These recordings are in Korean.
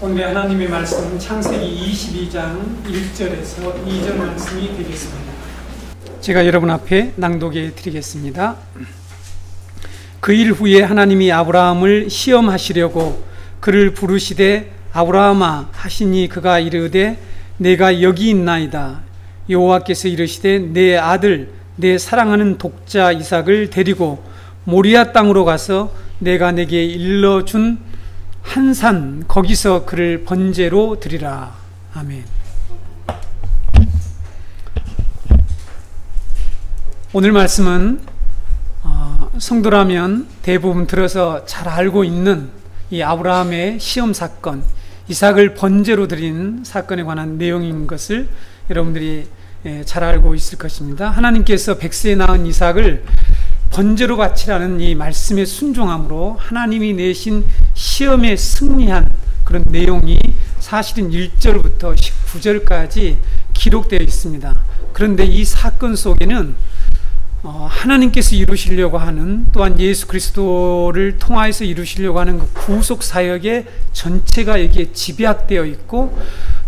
오늘 하나님의 말씀은 창세기 22장 1절에서 2절 말씀이 되겠습니다. 제가 여러분 앞에 낭독해 드리겠습니다. 그 일 후에 하나님이 아브라함을 시험하시려고 그를 부르시되 아브라함아 하시니 그가 이르되 내가 여기 있나이다. 여호와께서 이르시되 내 아들 내 사랑하는 독자 이삭을 데리고 모리아 땅으로 가서 내가 내게 일러준 한 산 거기서 그를 번제로 드리라. 아멘. 오늘 말씀은 성도라면 대부분 들어서 잘 알고 있는 이 아브라함의 시험 사건, 이삭을 번제로 드린 사건에 관한 내용인 것을 여러분들이 잘 알고 있을 것입니다. 하나님께서 백세에 낳은 이삭을 번제로 바치라는 이 말씀에 순종함으로 하나님이 내신 시험에 승리한 그런 내용이 사실은 1절부터 19절까지 기록되어 있습니다. 그런데 이 사건 속에는 하나님께서 이루시려고 하는, 또한 예수 그리스도를 통하여서 이루시려고 하는 그 구속 사역의 전체가 여기에 집약되어 있고,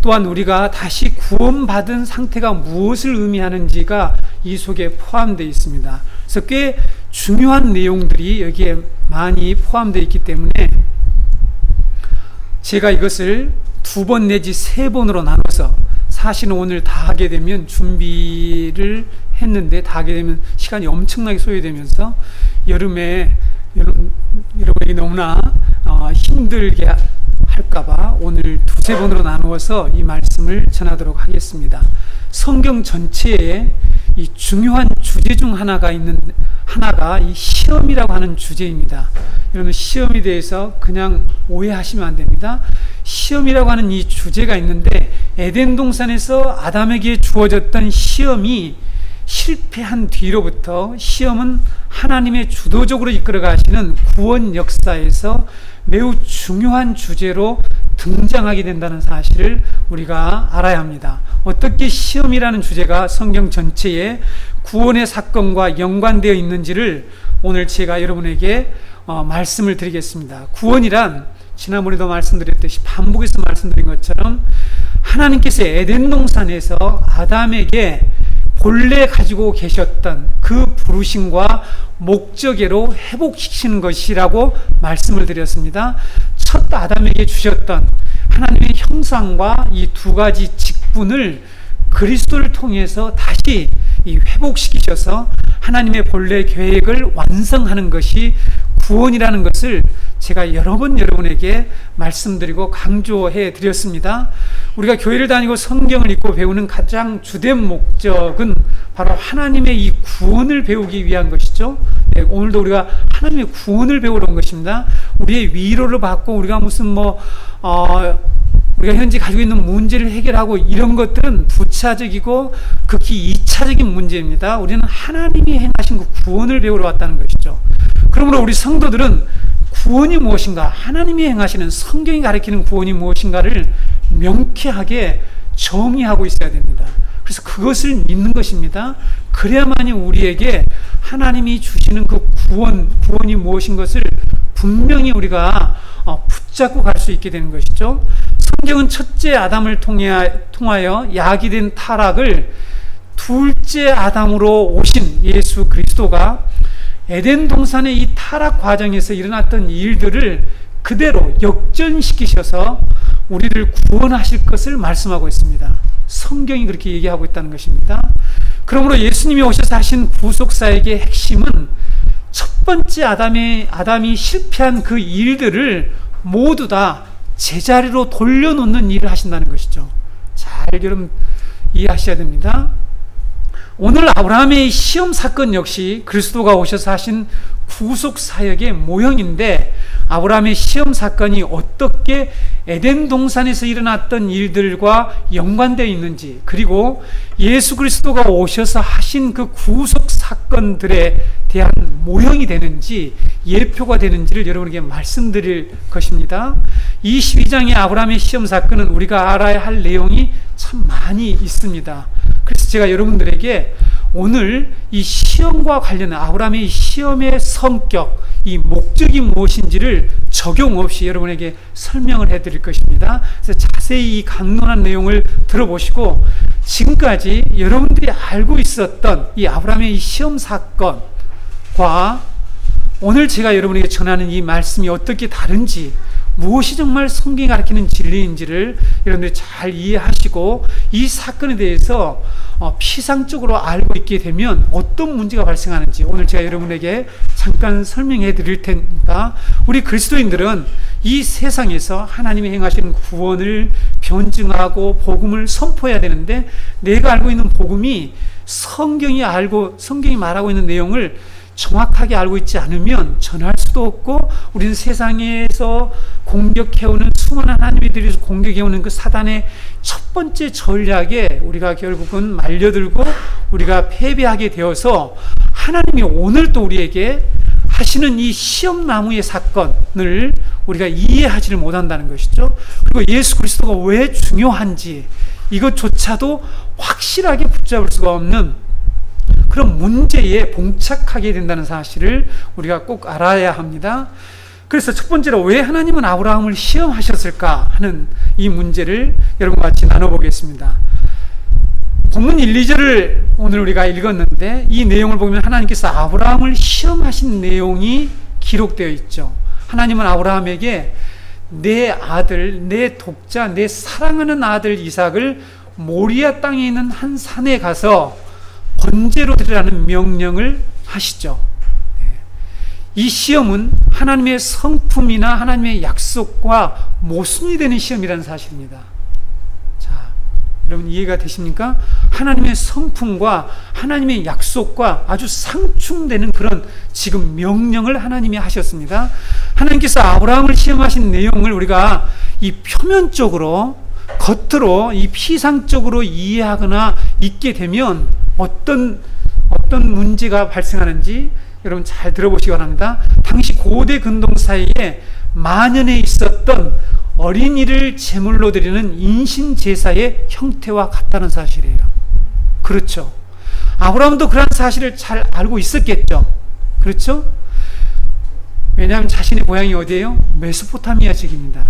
또한 우리가 다시 구원받은 상태가 무엇을 의미하는지가 이 속에 포함되어 있습니다. 그래서 꽤 중요한 내용들이 여기에 많이 포함되어 있기 때문에 제가 이것을 2번 내지 3번으로 나눠서, 사실은 오늘 다 하게 되면 준비를 했는데 다 하게 되면 시간이 엄청나게 소요되면서 여름에 여러분이 너무나 힘들게 할까봐 오늘 2-3번으로 나누어서 이 말씀을 전하도록 하겠습니다. 성경 전체에 이 중요한 주제 중 하나가 이 시험이라고 하는 주제입니다. 여러분, 시험에 대해서 그냥 오해하시면 안 됩니다. 시험이라고 하는 이 주제가 있는데, 에덴 동산에서 아담에게 주어졌던 시험이 실패한 뒤로부터 시험은 하나님의 주도적으로 이끌어 가시는 구원 역사에서 매우 중요한 주제로 등장하게 된다는 사실을 우리가 알아야 합니다. 어떻게 시험이라는 주제가 성경 전체에 구원의 사건과 연관되어 있는지를 오늘 제가 여러분에게 말씀을 드리겠습니다. 구원이란 지난번에도 말씀드렸듯이 반복해서 말씀드린 것처럼 하나님께서 에덴 동산에서 아담에게 본래 가지고 계셨던 그 부르심과 목적으로 회복시키는 것이라고 말씀을 드렸습니다. 첫 아담에게 주셨던 하나님의 형상과 이 2가지 직분을 그리스도를 통해서 다시 회복시키셔서 하나님의 본래 계획을 완성하는 것이 구원이라는 것을 제가 여러 번 여러분에게 말씀드리고 강조해 드렸습니다. 우리가 교회를 다니고 성경을 읽고 배우는 가장 주된 목적은 바로 하나님의 이 구원을 배우기 위한 것이죠. 네, 오늘도 우리가 하나님의 구원을 배우러 온 것입니다. 우리의 위로를 받고 우리가 무슨 우리가 현재 가지고 있는 문제를 해결하고 이런 것들은 부차적이고 극히 2차적인 문제입니다. 우리는 하나님이 행하신 그 구원을 배우러 왔다는 것이죠. 그러므로 우리 성도들은 구원이 무엇인가, 하나님이 행하시는, 성경이 가리키는 구원이 무엇인가를 명쾌하게 정의하고 있어야 됩니다. 그래서 그것을 믿는 것입니다. 그래야만이 우리에게 하나님이 주시는 그 구원이 무엇인 것을 분명히 우리가 붙잡고 갈 수 있게 되는 것이죠. 성경은 첫째 아담을 통하여 야기된 타락을 둘째 아담으로 오신 예수 그리스도가 에덴 동산의 이 타락 과정에서 일어났던 일들을 그대로 역전시키셔서 우리를 구원하실 것을 말씀하고 있습니다. 성경이 그렇게 얘기하고 있다는 것입니다. 그러므로 예수님이 오셔서 하신 구속사역의 핵심은 첫 번째 아담이 실패한 그 일들을 모두 다 제자리로 돌려놓는 일을 하신다는 것이죠. 잘 여러분 이해하셔야 됩니다. 오늘 아브라함의 시험 사건 역시 그리스도가 오셔서 하신 구속 사역의 모형인데, 아브라함의 시험 사건이 어떻게 에덴 동산에서 일어났던 일들과 연관되어 있는지, 그리고 예수 그리스도가 오셔서 하신 그 구속 사건들에 대한 모형이 되는지, 예표가 되는지를 여러분에게 말씀드릴 것입니다. 22장의 아브라함의 시험 사건은 우리가 알아야 할 내용이 참 많이 있습니다. 그래서 제가 여러분들에게 오늘 이 시험과 관련한 아브라함의 시험의 성격, 이 목적이 무엇인지를 적용 없이 여러분에게 설명을 해드릴 것입니다. 그래서 자세히 이 강론한 내용을 들어보시고 지금까지 여러분들이 알고 있었던 이 아브라함의 이 시험 사건과 오늘 제가 여러분에게 전하는 이 말씀이 어떻게 다른지, 무엇이 정말 성경이 가르치는 진리인지를 여러분들이 잘 이해하시고 이 사건에 대해서 피상적으로 알고 있게 되면 어떤 문제가 발생하는지 오늘 제가 여러분에게 잠깐 설명해 드릴 테니까, 우리 그리스도인들은 이 세상에서 하나님이 행하시는 구원을 변증하고 복음을 선포해야 되는데, 내가 알고 있는 복음이 성경이 말하고 있는 내용을 정확하게 알고 있지 않으면 전할 수도 없고, 우리는 세상에서 공격해오는 수많은 하나님들이 공격해오는 그 사단의 첫 번째 전략에 우리가 결국은 말려들고 우리가 패배하게 되어서 하나님이 오늘 또 우리에게 하시는 이 시험나무의 사건을 우리가 이해하지를 못한다는 것이죠. 그리고 예수 그리스도가 왜 중요한지 이것조차도 확실하게 붙잡을 수가 없는 그런 문제에 봉착하게 된다는 사실을 우리가 꼭 알아야 합니다. 그래서 첫 번째로 왜 하나님은 아브라함을 시험하셨을까 하는 이 문제를 여러분과 같이 나눠보겠습니다. 본문 1, 2절을 오늘 우리가 읽었는데 이 내용을 보면 하나님께서 아브라함을 시험하신 내용이 기록되어 있죠. 하나님은 아브라함에게 내 아들, 내 독자, 내 사랑하는 아들 이삭을 모리아 땅에 있는 한 산에 가서 번제로 드리라는 명령을 하시죠. 이 시험은 하나님의 성품이나 하나님의 약속과 모순이 되는 시험이라는 사실입니다. 자, 여러분 이해가 되십니까? 하나님의 성품과 하나님의 약속과 아주 상충되는 그런 지금 명령을 하나님이 하셨습니다. 하나님께서 아브라함을 시험하신 내용을 우리가 이 표면적으로, 겉으로 이 피상적으로 이해하거나 읽게 되면 어떤 문제가 발생하는지 여러분 잘 들어보시기 바랍니다. 당시 고대 근동 사이에 만연해 있었던 어린이를 제물로 드리는 인신 제사의 형태와 같다는 사실이에요. 그렇죠. 아브라함도 그런 사실을 잘 알고 있었겠죠. 그렇죠? 왜냐하면 자신의 고향이 어디예요? 메소포타미아 지역입니다.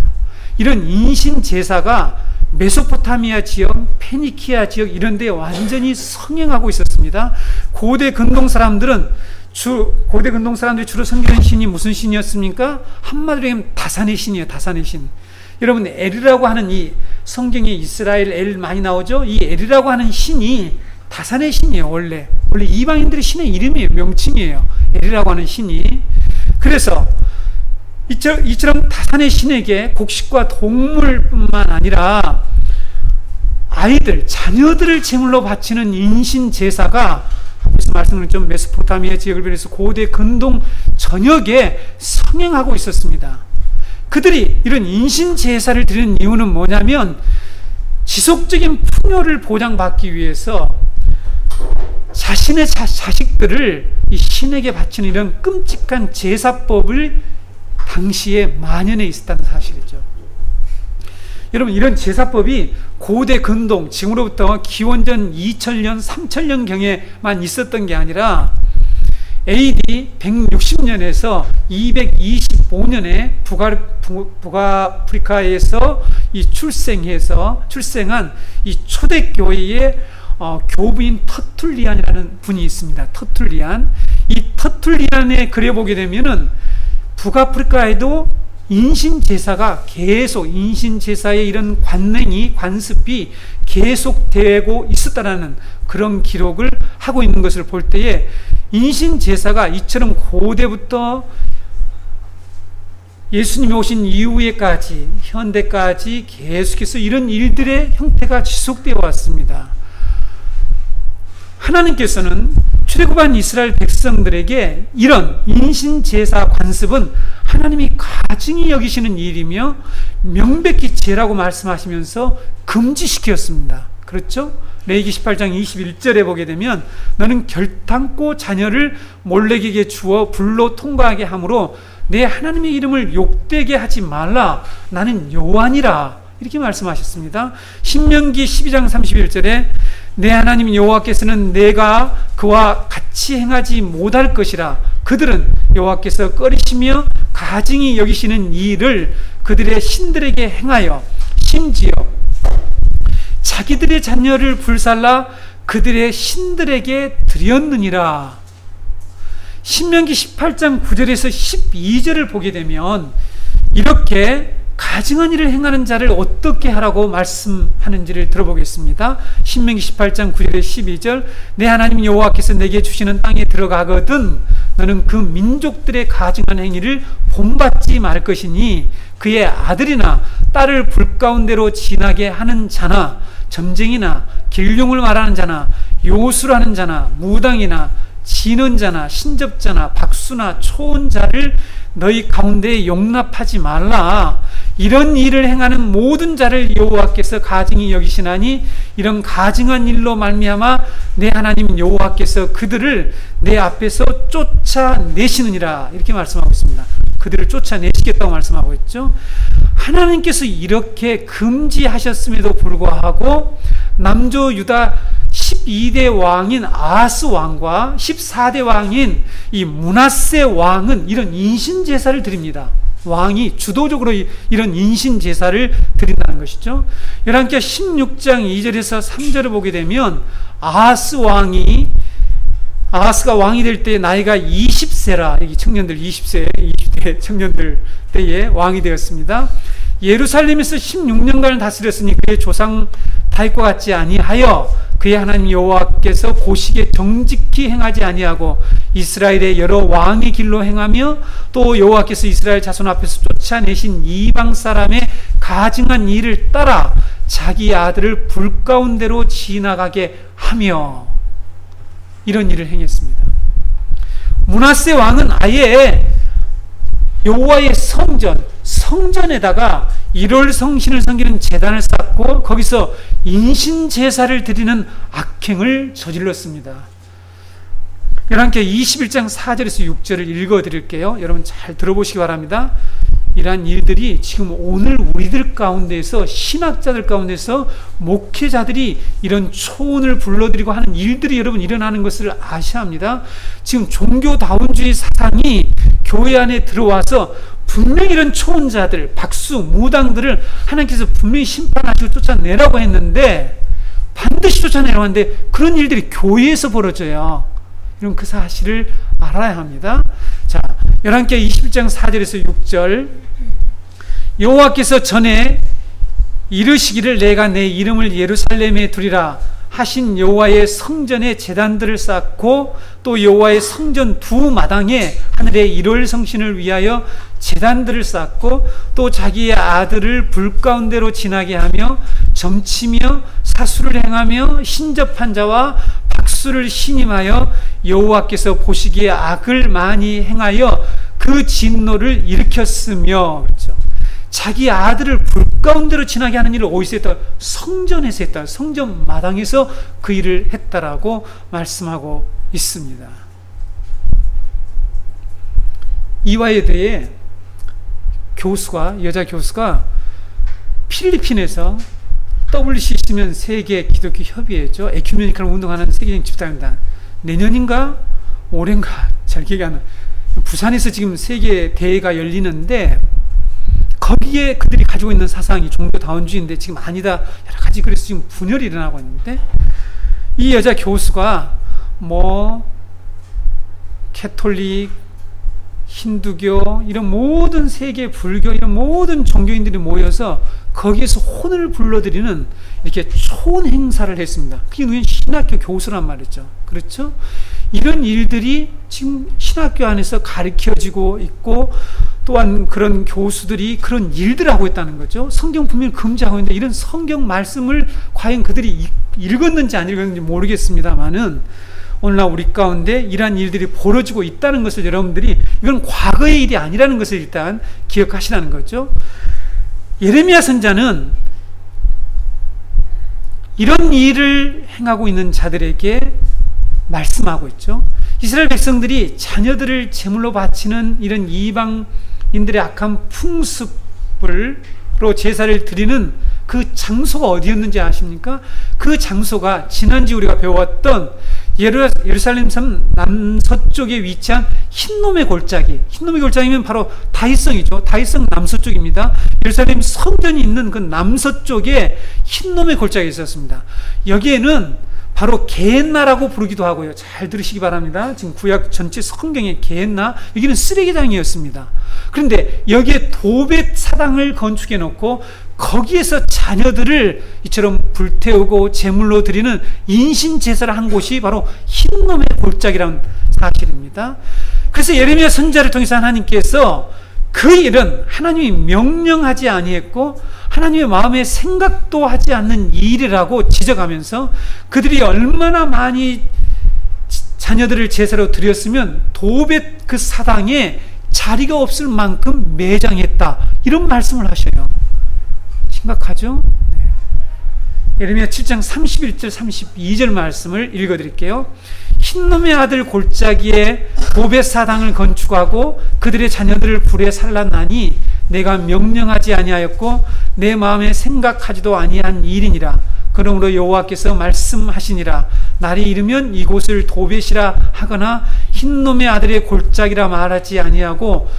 이런 인신 제사가 메소포타미아 지역, 페니키아 지역 이런 데 완전히 성행하고 있었습니다. 고대 근동 사람들이 주로 섬기는 신이 무슨 신이었습니까? 한마디로 하면 다산의 신이에요. 다산의 신. 여러분 엘이라고 하는 이 성경에 이스라엘 엘 많이 나오죠? 이 엘이라고 하는 신이 다산의 신이에요. 원래 이방인들의 신의 이름이에요. 명칭이에요. 엘이라고 하는 신이. 그래서 이처럼 다산의 신에게 곡식과 동물뿐만 아니라 아이들, 자녀들을 제물로 바치는 인신 제사가 앞에서 말씀드렸죠. 메소포타미아 지역을 비롯해서 고대 근동 전역에 성행하고 있었습니다. 그들이 이런 인신 제사를 드리는 이유는 뭐냐면 지속적인 풍요를 보장받기 위해서 자신의 자식들을 이 신에게 바치는 이런 끔찍한 제사법을 당시에 만연해 있었다는 사실이죠. 여러분 이런 제사법이 고대 근동, 지금으로부터 기원전 2000년, 3000년경에만 있었던 게 아니라 AD 160년에서 225년에 북아프리카에서 출생한 이 초대교회의 교부인 터툴리안이라는 분이 있습니다. 터툴리안. 이 터툴리안에 그려보게 되면은 북아프리카에도 인신제사가 계속, 인신제사의 이런 관습이 계속되고 있었다라는 그런 기록을 하고 있는 것을 볼 때에 인신제사가 이처럼 고대부터 예수님이 오신 이후에까지, 현대까지 계속해서 이런 일들의 형태가 지속되어 왔습니다. 하나님께서는 출애굽한 이스라엘 백성들에게 이런 인신제사 관습은 하나님이 가증히 여기시는 일이며 명백히 죄라고 말씀하시면서 금지시켰습니다. 그렇죠? 레위기 18장 21절에 보게 되면 너는 결탄코 자녀를 몰렉에게 주어 불로 통과하게 함으로 내 하나님의 이름을 욕되게 하지 말라. 나는 여호와니라. 이렇게 말씀하셨습니다. 신명기 12장 31절에 내 하나님 여호와께서는 내가 그와 같이 행하지 못할 것이라. 그들은 여호와께서 꺼리시며 가증히 여기시는 일을 그들의 신들에게 행하여 심지어 자기들의 자녀를 불살라 그들의 신들에게 드렸느니라. 신명기 18장 9절에서 12절을 보게 되면 이렇게 가증한 일을 행하는 자를 어떻게 하라고 말씀하는지를 들어보겠습니다. 신명기 18장 9절에 12절 내 하나님 여호와께서 내게 주시는 땅에 들어가거든 너는 그 민족들의 가증한 행위를 본받지 말 것이니 그의 아들이나 딸을 불 가운데로 지나게 하는 자나 점쟁이나 길흉을 말하는 자나 요술하는 자나 무당이나 지는 자나 신접자나 박수나 초혼자를 너희 가운데에 용납하지 말라. 이런 일을 행하는 모든 자를 여호와께서 가증히 여기시나니 이런 가증한 일로 말미암아 내 하나님 여호와께서 그들을 내 앞에서 쫓아내시느니라. 이렇게 말씀하고 있습니다. 그들을 쫓아내시겠다고 말씀하고 있죠. 하나님께서 이렇게 금지하셨음에도 불구하고 남조 유다 12대 왕인 아하스 왕과 14대 왕인 이 므낫세 왕은 이런 인신제사를 드립니다. 왕이 주도적으로 이런 인신제사를 드린다는 것이죠. 열왕기하 16장 2절에서 3절을 보게 되면 아하스가 왕이 될 때 나이가 20세라, 여기 청년들 20대 청년들 때에 왕이 되었습니다. 예루살렘에서 16년간을 다스렸으니 그의 조상 다윗과 같지 아니하여 그의 하나님 여호와께서 보시기에 정직히 행하지 아니하고 이스라엘의 여러 왕의 길로 행하며 또 여호와께서 이스라엘 자손 앞에서 쫓아내신 이방 사람의 가증한 일을 따라 자기 아들을 불 가운데로 지나가게 하며 이런 일을 행했습니다. 므낫세 왕은 아예 여호와의 성전에다가 일월 성신을 섬기는 제단을 쌓고 거기서 인신제사를 드리는 악행을 저질렀습니다. 열왕기하 21장 4절에서 6절을 읽어드릴게요. 여러분 잘 들어보시기 바랍니다. 이러한 일들이 지금 오늘 우리들 가운데서 신학자들 가운데서 목회자들이 이런 초혼을 불러들이고 하는 일들이 여러분 일어나는 것을 아셔야 합니다. 지금 종교다원주의 사상이 교회 안에 들어와서 분명히 이런 초혼자들, 박수, 무당들을 하나님께서 분명히 심판하시고 쫓아내라고 했는데 반드시 쫓아내라고 하는데 그런 일들이 교회에서 벌어져요. 이런 그 사실을 알아야 합니다. 자, 열왕기하 21장 4절에서 6절 여호와께서 전에 이르시기를 내가 내 이름을 예루살렘에 두리라 하신 여호와의 성전에 제단들을 쌓고 또 여호와의 성전 두 마당에 하늘의 일월 성신을 위하여 제단들을 쌓고 또 자기의 아들을 불 가운데로 지나게 하며 점치며 사수를 행하며 신접한 자와 박수를 신임하여 여호와께서 보시기에 악을 많이 행하여 그 진노를 일으켰으며 그렇죠. 자기 아들을 불 가운데로 지나게 하는 일을 어디서 했다? 성전에서 했다. 성전 마당에서 그 일을 했다라고 말씀하고 있습니다. 이와에 대해 여자 교수가 필리핀에서 WCC면 세계 기독교 협의회죠. 에큐메니컬 운동하는 세계적인 집단입니다. 내년인가 올해인가 잘 기억이 안 나요. 부산에서 지금 세계 대회가 열리는데 거기에 그들이 가지고 있는 사상이 종교다원주의인데 지금 아니다 여러 가지 그래서 지금 분열이 일어나고 있는데 이 여자 교수가 캐톨릭, 힌두교 이런 모든 세계 불교 이런 모든 종교인들이 모여서 거기에서 혼을 불러들이는 이렇게 초혼 행사를 했습니다. 그게 누구는 신학교 교수란 말이죠. 그렇죠? 이런 일들이 지금 신학교 안에서 가르쳐지고 있고 또한 그런 교수들이 그런 일들을 하고 있다는 거죠. 성경 분명히 금지하고 있는데 이런 성경 말씀을 과연 그들이 읽었는지 안 읽었는지 모르겠습니다만은 오늘날 우리 가운데 이러한 일들이 벌어지고 있다는 것을 여러분들이 이건 과거의 일이 아니라는 것을 일단 기억하시라는 거죠. 예레미야 선자는 이런 일을 행하고 있는 자들에게 말씀하고 있죠. 이스라엘 백성들이 자녀들을 제물로 바치는 이런 이방인들의 악한 풍습으로 제사를 드리는 그 장소가 어디였는지 아십니까? 그 장소가 지난주 우리가 배웠던 예루살렘 섬 남서쪽에 위치한 흰놈의 골짜기. 흰놈의 골짜기면 바로 다윗성이죠. 다윗성 남서쪽입니다. 예루살렘 성전이 있는 그 남서쪽에 흰놈의 골짜기가 있었습니다. 여기에는 바로 게헨나라고 부르기도 하고요. 잘 들으시기 바랍니다. 지금 구약 전체 성경의 게헨나, 여기는 쓰레기장이었습니다. 그런데 여기에 도벳 사당을 건축해 놓고 거기에서 자녀들을 이처럼 불태우고 제물로 드리는 인신 제사를 한 곳이 바로 흰놈의 골짜기라는 사실입니다. 그래서 예레미야 선지자를 통해서 하나님께서 그 일은 하나님이 명령하지 아니했고 하나님의 마음에 생각도 하지 않는 일이라고 지적하면서 그들이 얼마나 많이 자녀들을 제사로 드렸으면 도벳 그 사당에 자리가 없을 만큼 매장했다, 이런 말씀을 하셔요. 심각하죠? 네. 예레미야 7장 31절 32절 말씀을 읽어드릴게요. 흰놈의 아들 골짜기에 도벳 사당을 건축하고 그들의 자녀들을 불에 살랐나니 내가 명령하지 아니하였고 내 마음에 생각하지도 아니한 일이니라. 그러므로 여호와께서 말씀하시니라. 날이 이르면 이곳을 도벳이라 하거나 흰놈의 아들의 골짜기라 말하지 아니하고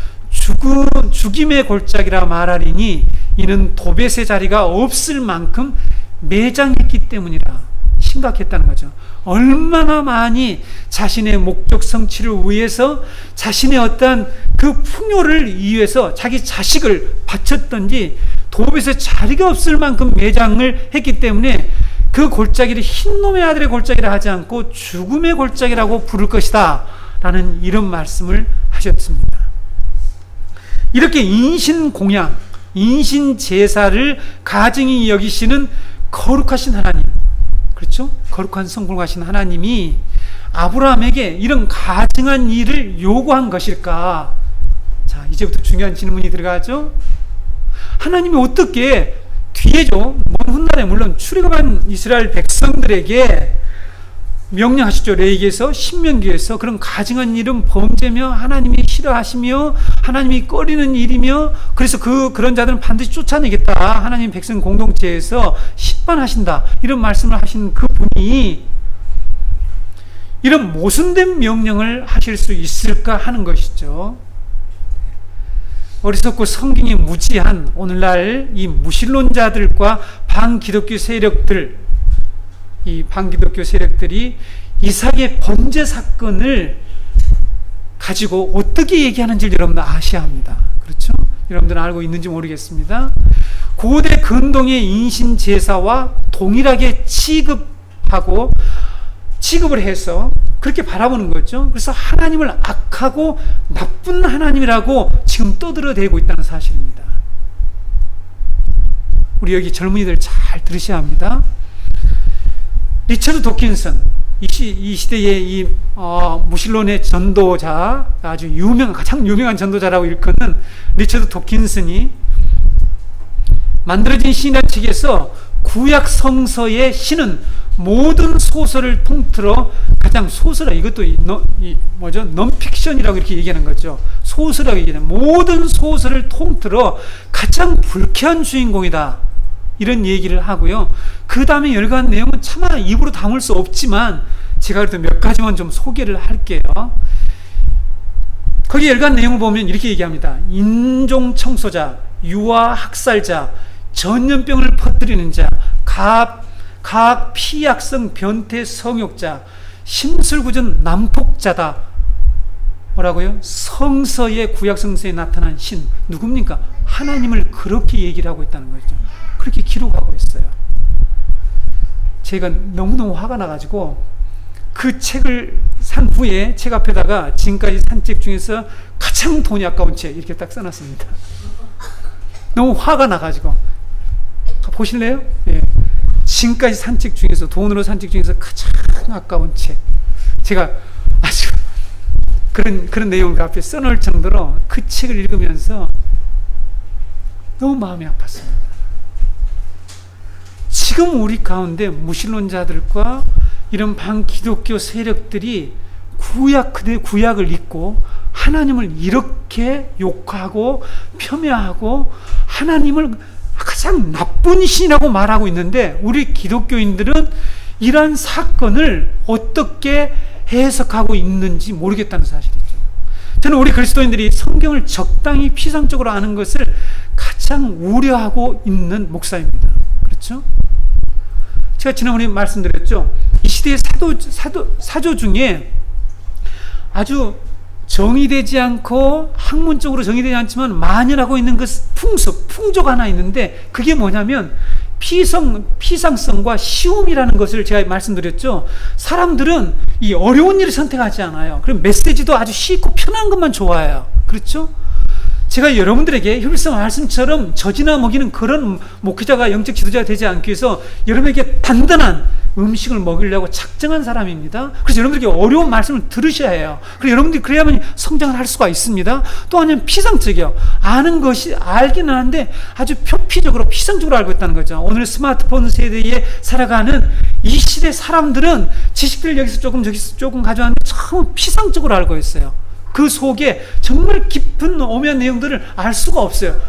죽임의 골짜기라 말하리니 이는 도벳의 자리가 없을 만큼 매장했기 때문이라. 심각했다는 거죠. 얼마나 많이 자신의 목적 성취를 위해서 자신의 어떠한 그 풍요를 위해서 자기 자식을 바쳤던지 도벳에 자리가 없을 만큼 매장을 했기 때문에 그 골짜기를 흰놈의 아들의 골짜기라 하지 않고 죽음의 골짜기라고 부를 것이다 라는 이런 말씀을 하셨습니다. 이렇게 인신공양, 인신제사를 가증히 여기시는 거룩하신 하나님, 그렇죠? 거룩한 성공하신 하나님이 아브라함에게 이런 가증한 일을 요구한 것일까? 자, 이제부터 중요한 질문이 들어가죠. 하나님이 어떻게 뒤에죠, 먼 훗날에 물론 출애굽한 이스라엘 백성들에게 명령하시죠. 레위기에서, 신명기에서 그런 가증한 일은 범죄며 하나님이 싫어하시며 하나님이 꺼리는 일이며 그래서 그런 자들은 반드시 쫓아내겠다, 하나님 백성 공동체에서 심판하신다, 이런 말씀을 하신 그 분이 이런 모순된 명령을 하실 수 있을까 하는 것이죠. 어리석고 성경이 무지한 오늘날 이 무신론자들과 반기독교 세력들, 이 반기독교 세력들이 이삭의 번제 사건을 가지고 어떻게 얘기하는지 여러분들 아셔야 합니다. 그렇죠? 여러분들은 알고 있는지 모르겠습니다. 고대 근동의 인신 제사와 동일하게 취급을 해서 그렇게 바라보는 거죠. 그래서 하나님을 악하고 나쁜 하나님이라고 지금 떠들어대고 있다는 사실입니다. 우리 여기 젊은이들 잘 들으셔야 합니다. 리처드 도킨슨, 이 시대의 무신론의 전도자, 아주 가장 유명한 전도자라고 일컫는 리처드 도킨슨이 만들어진 신이라는 책에서 구약 성서의 신은 모든 소설을 통틀어 가장 이것도 넌픽션이라고 이렇게 얘기하는 거죠. 소설이라고 얘기하는 모든 소설을 통틀어 가장 불쾌한 주인공이다, 이런 얘기를 하고요. 그 다음에 열간 내용은 차마 입으로 담을 수 없지만 제가 그래도 몇 가지만 좀 소개를 할게요. 거기 열간 내용을 보면 이렇게 얘기합니다. 인종 청소자, 유아 학살자, 전염병을 퍼뜨리는 자, 각 피약성 변태 성욕자, 심술궂은 난폭자다. 뭐라고요? 성서의, 구약 성서에 나타난 신 누굽니까? 하나님을 그렇게 얘기를 하고 있다는 거죠. 그렇게 기록하고 있어요. 제가 너무너무 화가 나가지고 그 책을 산 후에 책 앞에다가 지금까지 산 책 중에서 가장 돈이 아까운 책 이렇게 딱 써놨습니다. 너무 화가 나가지고. 보실래요? 예. 지금까지 산 책 중에서, 돈으로 산 책 중에서 가장 아까운 책. 제가 아주 그런 내용을 그 앞에 써놓을 정도로 그 책을 읽으면서 너무 마음이 아팠습니다. 지금 우리 가운데 무신론자들과 이런 반기독교 세력들이 구약을 잊고 하나님을 이렇게 욕하고 폄훼하고 하나님을 가장 나쁜 신이라고 말하고 있는데 우리 기독교인들은 이러한 사건을 어떻게 해석하고 있는지 모르겠다는 사실이죠. 저는 우리 그리스도인들이 성경을 적당히 피상적으로 아는 것을 가장 우려하고 있는 목사입니다. 그렇죠? 제가 지난번에 말씀드렸죠. 이 시대의 사조 중에 아주 정의되지 않고 학문적으로 정의되지 않지만 만연하고 있는 그 풍족 하나 있는데 그게 뭐냐면 피상성과 쉬움이라는 것을 제가 말씀드렸죠. 사람들은 이 어려운 일을 선택하지 않아요. 그리고 메시지도 아주 쉽고 편한 것만 좋아해요. 그렇죠? 제가 여러분들에게 율성 말씀처럼 젖이나 먹이는 그런 목회자가 영적 지도자가 되지 않기 위해서 여러분에게 단단한 음식을 먹이려고 작정한 사람입니다. 그래서 여러분들에게 어려운 말씀을 들으셔야 해요. 그래서 여러분들이 그래야만 성장을 할 수가 있습니다. 또 하나는 피상적이요. 아는 것이 알긴 하는데 아주 표피적으로 피상적으로 알고 있다는 거죠. 오늘 스마트폰 세대에 살아가는 이 시대 사람들은 지식들 여기서 조금 저기서 조금 가져왔는데 전부 피상적으로 알고 있어요. 그 속에 정말 깊은 오묘한 내용들을 알 수가 없어요.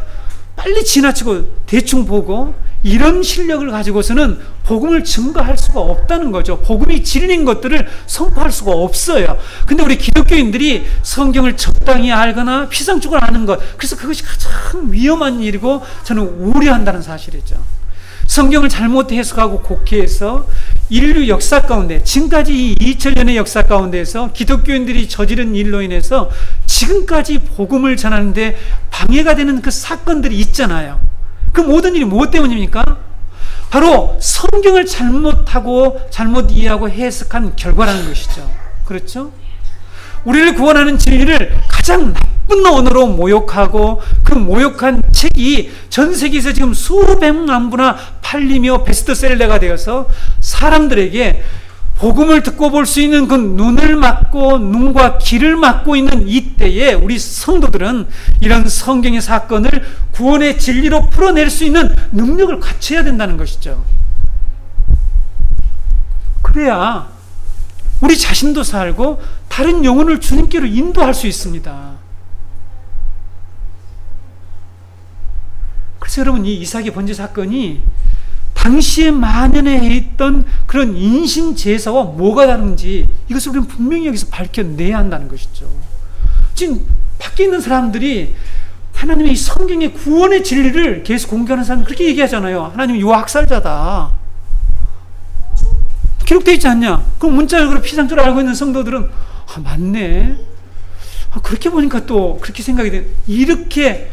빨리 지나치고 대충 보고 이런 실력을 가지고서는 복음을 증거할 수가 없다는 거죠. 복음이 진리인 것들을 선포할 수가 없어요. 근데 우리 기독교인들이 성경을 적당히 알거나 피상적으로 아는 것, 그래서 그것이 가장 위험한 일이고 저는 우려한다는 사실이죠. 성경을 잘못 해석하고 곡해해서 인류 역사 가운데 지금까지 이 2000년의 역사 가운데에서 기독교인들이 저지른 일로 인해서 지금까지 복음을 전하는데 방해가 되는 그 사건들이 있잖아요. 그 모든 일이 무엇 때문입니까? 바로 성경을 잘못하고 잘못 이해하고 해석한 결과라는 것이죠. 그렇죠? 우리를 구원하는 진리를 가장 나쁜 언어로 모욕하고 그 모욕한 책이 전 세계에서 지금 수백만 부나 팔리며 베스트셀러가 되어서 사람들에게 복음을 듣고 볼 수 있는 그 눈을 막고 눈과 귀를 막고 있는 이때에 우리 성도들은 이런 성경의 사건을 구원의 진리로 풀어낼 수 있는 능력을 갖춰야 된다는 것이죠. 그래야 우리 자신도 살고 다른 영혼을 주님께로 인도할 수 있습니다. 그래서 여러분 이 이삭의 번제 사건이 당시에 만연해 있던 그런 인신 제사와 뭐가 다른지 이것을 우리는 분명히 여기서 밝혀내야 한다는 것이죠. 지금 밖에 있는 사람들이 하나님의 이 성경의 구원의 진리를 계속 공개하는 사람은 그렇게 얘기하잖아요. 하나님은 유학살자다. 기록되어 있지 않냐? 그럼 문자적으로 피상적으로 알고 있는 성도들은 맞네. 그렇게 보니까 또 그렇게 생각이 돼. 이렇게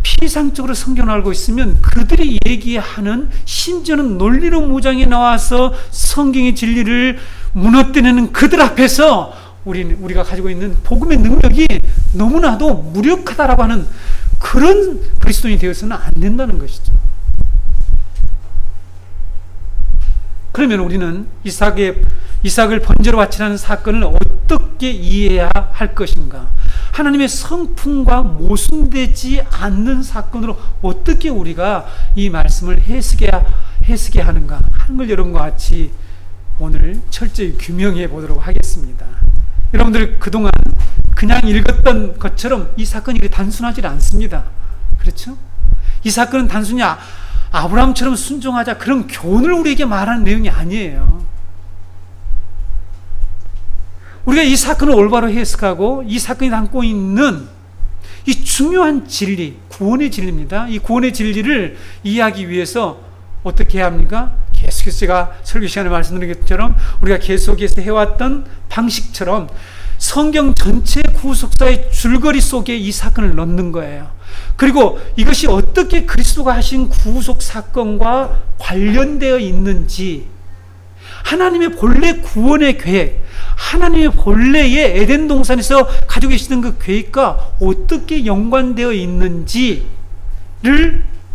피상적으로 성경을 알고 있으면 그들이 얘기하는 심지어는 논리로 무장해 나와서 성경의 진리를 무너뜨리는 그들 앞에서 우리가 가지고 있는 복음의 능력이 너무나도 무력하다라고 하는 그런 그리스도인이 되어서는 안 된다는 것이죠. 그러면 우리는 이삭을 번제로 바치라는 사건을 어떻게 이해해야 할 것인가? 하나님의 성품과 모순되지 않는 사건으로 어떻게 우리가 이 말씀을 해석해야 하는가 하는 걸 여러분과 같이 오늘 철저히 규명해 보도록 하겠습니다. 여러분들 그동안 그냥 읽었던 것처럼 이 사건이 단순하지 않습니다. 그렇죠? 이 사건은 단순히 아브라함처럼 순종하자 그런 교훈을 우리에게 말하는 내용이 아니에요. 우리가 이 사건을 올바로 해석하고 이 사건이 담고 있는 이 중요한 진리, 구원의 진리입니다. 이 구원의 진리를 이해하기 위해서 어떻게 해야 합니까? 계속해서 제가 설교 시간에 말씀드린 것처럼 우리가 계속해서 해왔던 방식처럼 성경 전체 구속사의 줄거리 속에 이 사건을 넣는 거예요. 그리고 이것이 어떻게 그리스도가 하신 구속 사건과 관련되어 있는지, 하나님의 본래 구원의 계획, 하나님의 본래의 에덴 동산에서 가지고 계시는 그 계획과 어떻게 연관되어 있는지를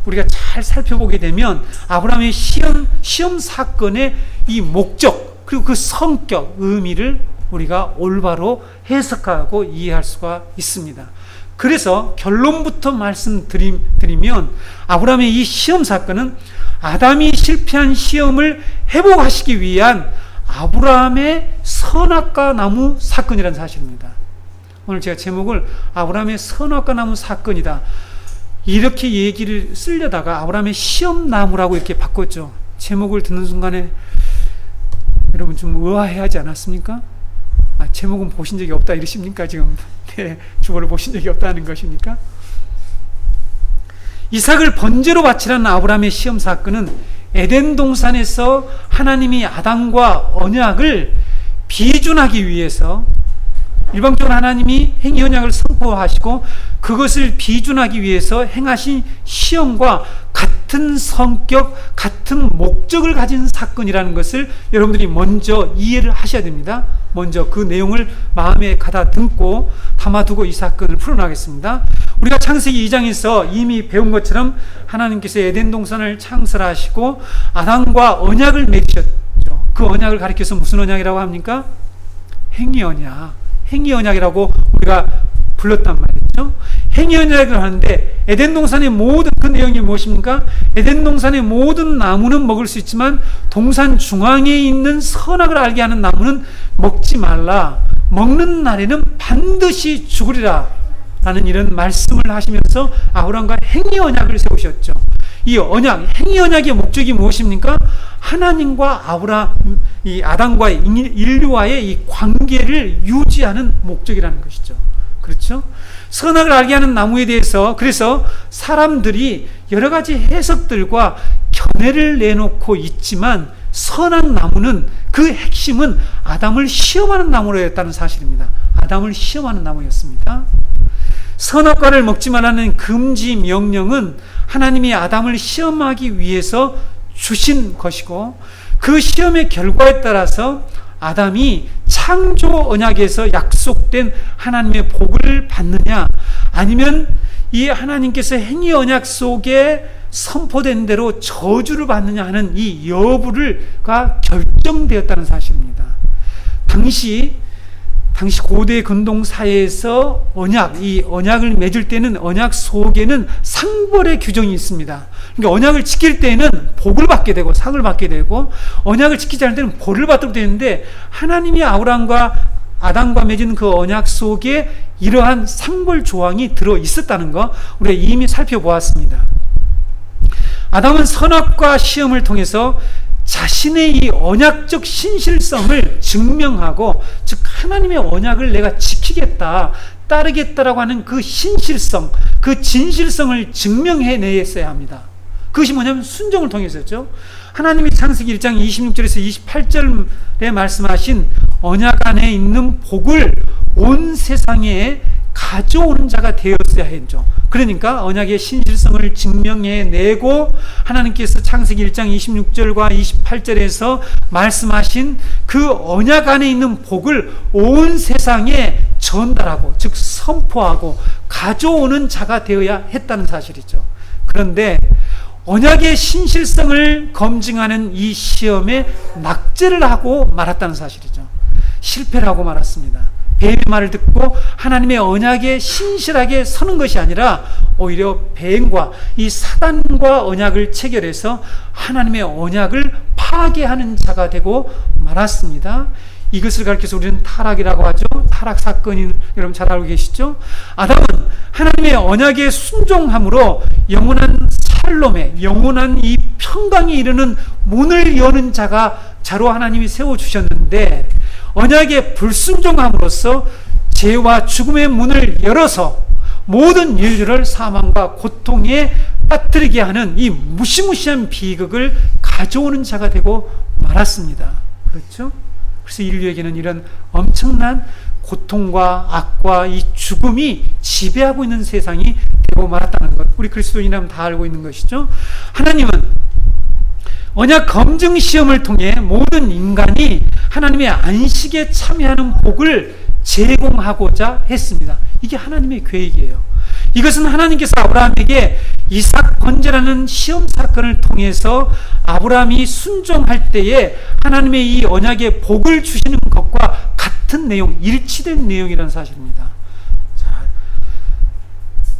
우리가 잘 살펴보게 되면 아브라함의 시험 사건의 이 목적 그리고 그 성격, 의미를 우리가 올바로 해석하고 이해할 수가 있습니다. 그래서 결론부터 말씀드리면 아브라함의 이 시험 사건은 아담이 실패한 시험을 회복하시기 위한 아브라함의 선악과 나무 사건이라는 사실입니다. 오늘 제가 제목을 아브라함의 선악과 나무 사건이다. 이렇게 얘기를 쓰려다가 아브라함의 시험나무라고 이렇게 바꿨죠. 제목을 듣는 순간에 여러분 좀 의아해하지 않았습니까? 제목은 보신 적이 없다 이러십니까? 지금 주보를 보신 적이 없다는 것입니까? 이삭을 번제로 바치라는 아브라함의 시험 사건은 에덴 동산에서 하나님이 아담과 언약을 비준하기 위해서, 일방적으로 하나님이 행위 언약을 선포하시고 그것을 비준하기 위해서 행하신 시험과 같은 성격, 같은 목적을 가진 사건이라는 것을 여러분들이 먼저 이해를 하셔야 됩니다. 먼저 그 내용을 마음에 가다듬고 담아두고 이 사건을 풀어나가겠습니다. 우리가 창세기 2장에서 이미 배운 것처럼 하나님께서 에덴 동산을 창설하시고 아담과 언약을 맺으셨죠. 그 언약을 가리켜서 무슨 언약이라고 합니까? 행위 언약. 행위 언약이라고 우리가 불렀단 말이죠. 행위 언약을 하는데 에덴 동산의 모든 그 내용이 무엇입니까? 에덴 동산의 모든 나무는 먹을 수 있지만 동산 중앙에 있는 선악을 알게 하는 나무는 먹지 말라. 먹는 날에는 반드시 죽으리라. 라는 이런 말씀을 하시면서 아브라함과 행위 언약을 세우셨죠. 이 언약, 행위 언약의 목적이 무엇입니까? 하나님과 이 아담과의 인류와의 이 관계를 유지하는 목적이라는 것이죠. 그렇죠? 선악을 알게 하는 나무에 대해서 그래서 사람들이 여러 가지 해석들과 견해를 내놓고 있지만 선악 나무는 그 핵심은 아담을 시험하는 나무였다는 사실입니다. 아담을 시험하는 나무였습니다. 선악과를 먹지 말라는 금지 명령은 하나님이 아담을 시험하기 위해서 주신 것이고 그 시험의 결과에 따라서 아담이 창조 언약에서 약속된 하나님의 복을 받느냐 아니면 이 하나님께서 행위 언약 속에 선포된 대로 저주를 받느냐 하는 이 여부가 결정되었다는 사실입니다. 당시 고대 근동 사회에서 이 언약을 맺을 때는 언약 속에는 상벌의 규정이 있습니다. 그러니까 언약을 지킬 때는 복을 받게 되고 상을 받게 되고 언약을 지키지 않을 때는 벌을 받도록 되는데 하나님이 아담과 맺은 그 언약 속에 이러한 상벌 조항이 들어 있었다는 거 우리가 이미 살펴보았습니다. 아담은 선악과 시험을 통해서 자신의 이 언약적 신실성을 증명하고 즉 하나님의 언약을 내가 지키겠다 따르겠다라고 하는 그 신실성, 그 진실성을 증명해내야 합니다. 그것이 뭐냐면 순종을 통해서죠. 하나님이 창세기 1장 26절에서 28절에 말씀하신 언약 안에 있는 복을 온 세상에 가져오는 자가 되었어야 했죠. 그러니까 언약의 신실성을 증명해내고 하나님께서 창세기 1장 26절과 28절에서 말씀하신 그 언약 안에 있는 복을 온 세상에 전달하고 즉 선포하고 가져오는 자가 되어야 했다는 사실이죠. 그런데 언약의 신실성을 검증하는 이 시험에 낙제를 하고 말았다는 사실이죠. 실패를 하고 말았습니다. 뱀의 말을 듣고 하나님의 언약에 신실하게 서는 것이 아니라 오히려 뱀과 이 사단과 언약을 체결해서 하나님의 언약을 파괴하는 자가 되고 말았습니다. 이것을 가리켜서 우리는 타락이라고 하죠. 타락 사건이 여러분 잘 알고 계시죠? 아담은 하나님의 언약에 순종함으로 영원한 샬롬에 영원한 이 평강에 이르는 문을 여는 자로 하나님이 세워주셨는데 언약에 불순종함으로써 죄와 죽음의 문을 열어서 모든 인류를 사망과 고통에 빠뜨리게 하는 이 무시무시한 비극을 가져오는 자가 되고 말았습니다. 그렇죠? 그래서 인류에게는 이런 엄청난 고통과 악과 이 죽음이 지배하고 있는 세상이 되고 말았다는 것, 우리 그리스도인이라면 다 알고 있는 것이죠. 하나님은 언약 검증 시험을 통해 모든 인간이 하나님의 안식에 참여하는 복을 제공하고자 했습니다. 이게 하나님의 계획이에요. 이것은 하나님께서 아브라함에게 이삭 번제라는 시험 사건을 통해서 아브라함이 순종할 때에 하나님의 이 언약의 복을 주시는 것과 같은 내용, 일치된 내용이라는 사실입니다. 자,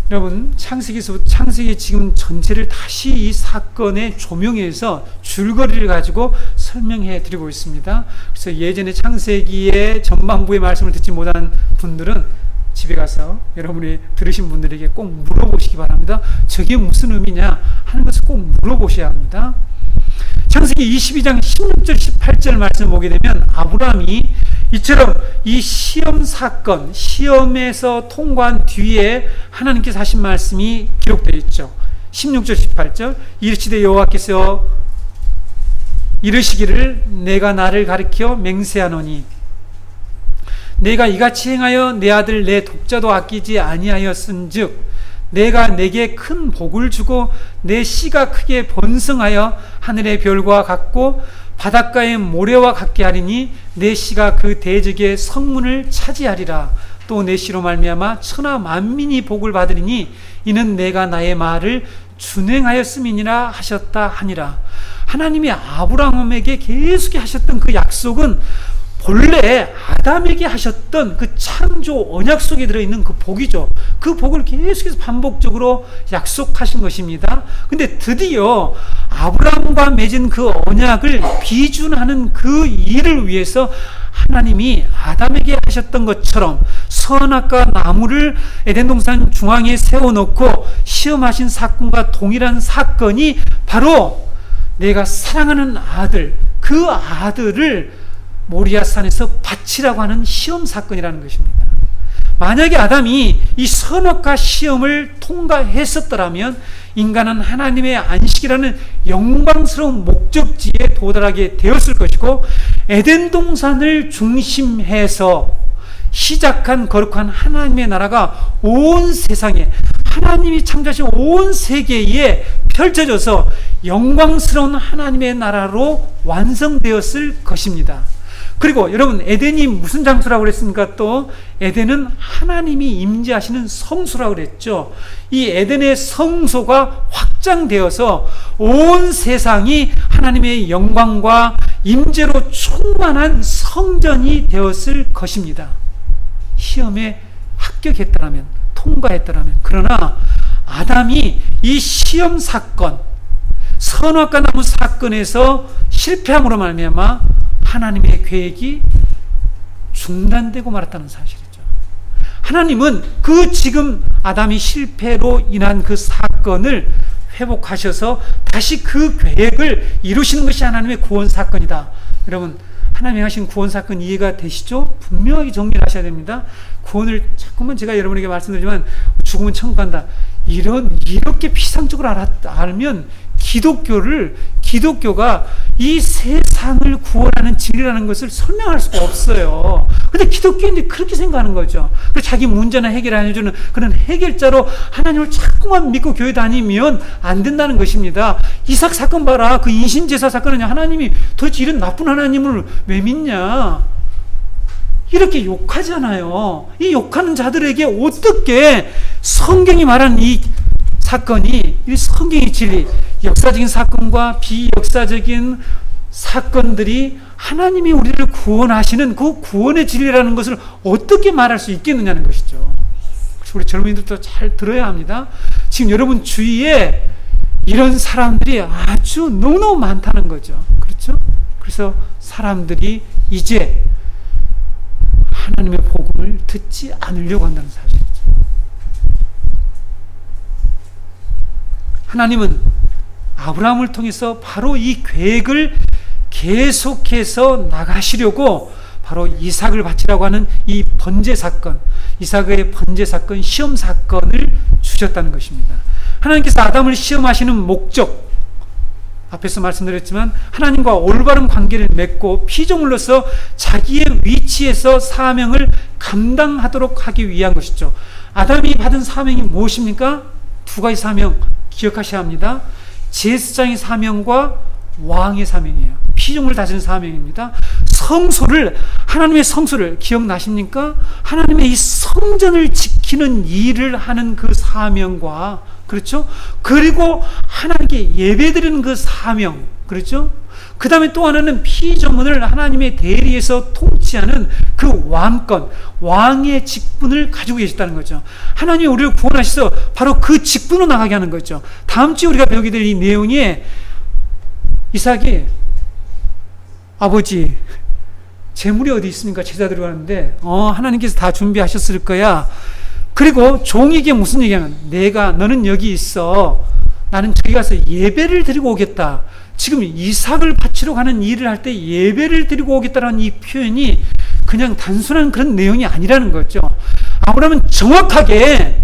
여러분 창세기 지금 전체를 다시 이 사건에 조명해서 줄거리를 가지고 설명해 드리고 있습니다. 그래서 예전에 창세기의 전반부의 말씀을 듣지 못한 분들은 집에 가서 여러분이 들으신 분들에게 꼭 물어보시기 바랍니다. 저게 무슨 의미냐 하는 것을 꼭 물어보셔야 합니다. 창세기 22장 16절 18절 말씀을 보게 되면 아브라함이 이처럼 이 시험 사건, 시험에서 통과한 뒤에 하나님께서 하신 말씀이 기록되어 있죠. 16절 18절 이르시되 여호와께서 이르시기를 내가 나를 가리켜 맹세하노니 내가 이같이 행하여 내 아들 내 독자도 아끼지 아니하였은즉 내가 내게 큰 복을 주고 내 씨가 크게 번성하여 하늘의 별과 같고 바닷가의 모래와 같게 하리니 내 씨가 그 대적의 성문을 차지하리라. 또 내 씨로 말미암아 천하 만민이 복을 받으리니 이는 내가 나의 말을 준행하였음이니라 하셨다 하니라. 하나님이 아브라함에게 계속 하셨던 그 약속은 본래 아담에게 하셨던 그 창조 언약 속에 들어있는 그 복이죠. 그 복을 계속해서 반복적으로 약속하신 것입니다. 근데 드디어 아브라함과 맺은 그 언약을 비준하는 그 일을 위해서 하나님이 아담에게 하셨던 것처럼 선악과 나무를 에덴 동산 중앙에 세워놓고 시험하신 사건과 동일한 사건이 바로 내가 사랑하는 아들, 그 아들을 모리아산에서 바치라고 하는 시험 사건이라는 것입니다. 만약에 아담이 이 선악과 시험을 통과했었더라면 인간은 하나님의 안식이라는 영광스러운 목적지에 도달하게 되었을 것이고 에덴 동산을 중심해서 시작한 거룩한 하나님의 나라가 온 세상에 하나님이 창조하신 온 세계에 펼쳐져서 영광스러운 하나님의 나라로 완성되었을 것입니다. 그리고 여러분 에덴이 무슨 장소라고 그랬습니까? 또 에덴은 하나님이 임재하시는 성소라고 그랬죠. 이 에덴의 성소가 확장되어서 온 세상이 하나님의 영광과 임재로 충만한 성전이 되었을 것입니다. 시험에 합격했더라면, 통과했더라면. 그러나 아담이 이 시험 사건, 선악과 나무 사건에서 실패함으로 말미암아 하나님의 계획이 중단되고 말았다는 사실이죠. 하나님은 그 지금 아담이 실패로 인한 그 사건을 회복하셔서 다시 그 계획을 이루시는 것이 하나님의 구원 사건이다. 여러분, 하나님이 하신 구원 사건 이해가 되시죠? 분명하게 정리를 하셔야 됩니다. 구원을 자꾸만 제가 여러분에게 말씀드리지만 죽으면 천국 간다. 이렇게 피상적으로 알면 기독교가 이 세상을 구원하는 진리라는 것을 설명할 수가 없어요. 근데 기독교인들이 그렇게 생각하는 거죠. 그래서 자기 문제나 해결해주는 그런 해결자로 하나님을 자꾸만 믿고 교회 다니면 안 된다는 것입니다. 이삭 사건 봐라. 그 인신제사 사건은 하나님이 도대체 이런 나쁜 하나님을 왜 믿냐? 이렇게 욕하잖아요. 이 욕하는 자들에게 어떻게 성경이 말하는 이 사건이, 이 성경의 진리, 역사적인 사건과 비역사적인 사건들이 하나님이 우리를 구원하시는 그 구원의 진리라는 것을 어떻게 말할 수 있겠느냐는 것이죠. 우리 젊은이들도 잘 들어야 합니다. 지금 여러분 주위에 이런 사람들이 아주 너무너무 많다는 거죠. 그렇죠? 그래서 사람들이 이제 하나님의 복음을 듣지 않으려고 한다는 사실이죠. 하나님은 아브라함을 통해서 바로 이 계획을 계속해서 나가시려고 바로 이삭을 바치라고 하는 이 번제 사건, 이삭의 번제 사건, 시험 사건을 주셨다는 것입니다. 하나님께서 아담을 시험하시는 목적, 앞에서 말씀드렸지만 하나님과 올바른 관계를 맺고 피조물로서 자기의 위치에서 사명을 감당하도록 하기 위한 것이죠. 아담이 받은 사명이 무엇입니까? 두 가지 사명 기억하셔야 합니다. 제사장의 사명과 왕의 사명이에요. 피조물을 다스리는 사명입니다. 하나님의 성소를 기억나십니까? 하나님의 이 성전을 지키는 일을 하는 그 사명과, 그렇죠? 그리고 하나님께 예배드리는 그 사명, 그렇죠? 그 다음에 또 하나는 피조물을 하나님의 대리에서 통치하는 그 왕권, 왕의 직분을 가지고 계셨다는 거죠. 하나님이 우리를 구원하셔서 바로 그 직분으로 나가게 하는 거죠. 다음 주에 우리가 배우게 될 이 내용에 이삭이 아버지, 재물이 어디 있습니까? 제자들이 하는데 하나님께서 다 준비하셨을 거야. 그리고 종에게 무슨 얘기하면, 너는 여기 있어. 나는 저기 가서 예배를 드리고 오겠다. 지금 이삭을 바치러 가는 일을 할 때 예배를 드리고 오겠다라는 이 표현이 그냥 단순한 그런 내용이 아니라는 거죠. 아브라함은 정확하게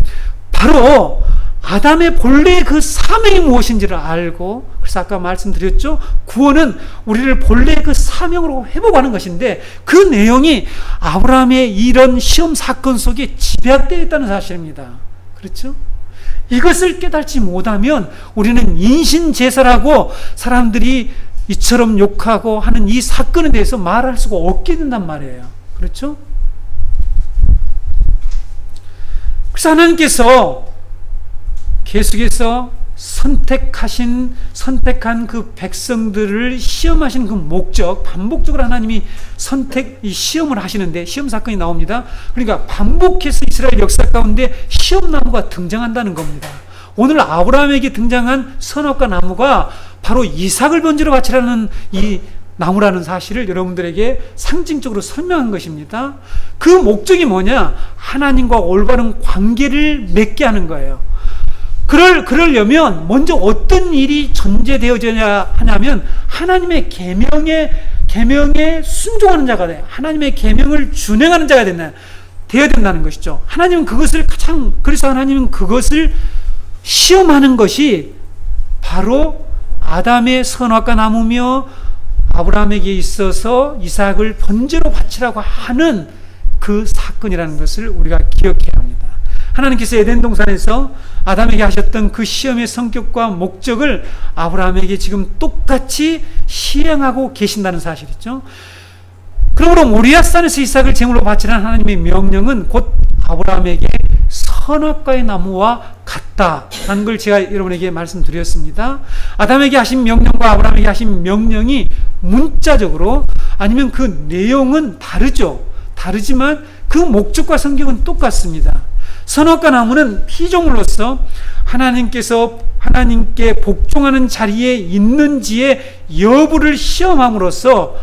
바로 아담의 본래의 그 사명이 무엇인지를 알고, 그래서 아까 말씀드렸죠. 구원은 우리를 본래의 그 사명으로 회복하는 것인데, 그 내용이 아브라함의 이런 시험 사건 속에 집약되어 있다는 사실입니다. 그렇죠? 이것을 깨닫지 못하면 우리는 인신제사라고 사람들이 이처럼 욕하고 하는 이 사건에 대해서 말할 수가 없게 된단 말이에요. 그렇죠? 그래서 하나님께서 계속해서 선택한 그 백성들을 시험하신 그 목적, 반복적으로 하나님이 시험을 하시는데, 시험 사건이 나옵니다. 그러니까 반복해서 이스라엘 역사 가운데 시험나무가 등장한다는 겁니다. 오늘 아브라함에게 등장한 선악과 나무가 바로 이삭을 번제로 바치라는 이 나무라는 사실을 여러분들에게 상징적으로 설명한 것입니다. 그 목적이 뭐냐? 하나님과 올바른 관계를 맺게 하는 거예요. 그러려면 먼저 어떤 일이 전제되어져야 하냐면, 하나님의 계명에 순종하는 자가 돼요. 하나님의 계명을 준행하는 자가 되어야 된다는 것이죠. 그래서 하나님은 그것을 시험하는 것이 바로 아담의 선악과 나무며 아브라함에게 있어서 이삭을 번제로 바치라고 하는 그 사건이라는 것을 우리가 기억해야 합니다. 하나님께서 에덴 동산에서 아담에게 하셨던 그 시험의 성격과 목적을 아브라함에게 지금 똑같이 시행하고 계신다는 사실이죠. 그러므로 모리아산에서 이삭을 제물로 바치라는 하나님의 명령은 곧 아브라함에게 선악과의 나무와 같다라는 걸 제가 여러분에게 말씀드렸습니다. 아담에게 하신 명령과 아브라함에게 하신 명령이 문자적으로, 아니면 그 내용은 다르지만 그 목적과 성격은 똑같습니다. 선악과 나무는 피조물로서 하나님께 복종하는 자리에 있는지의 여부를 시험함으로써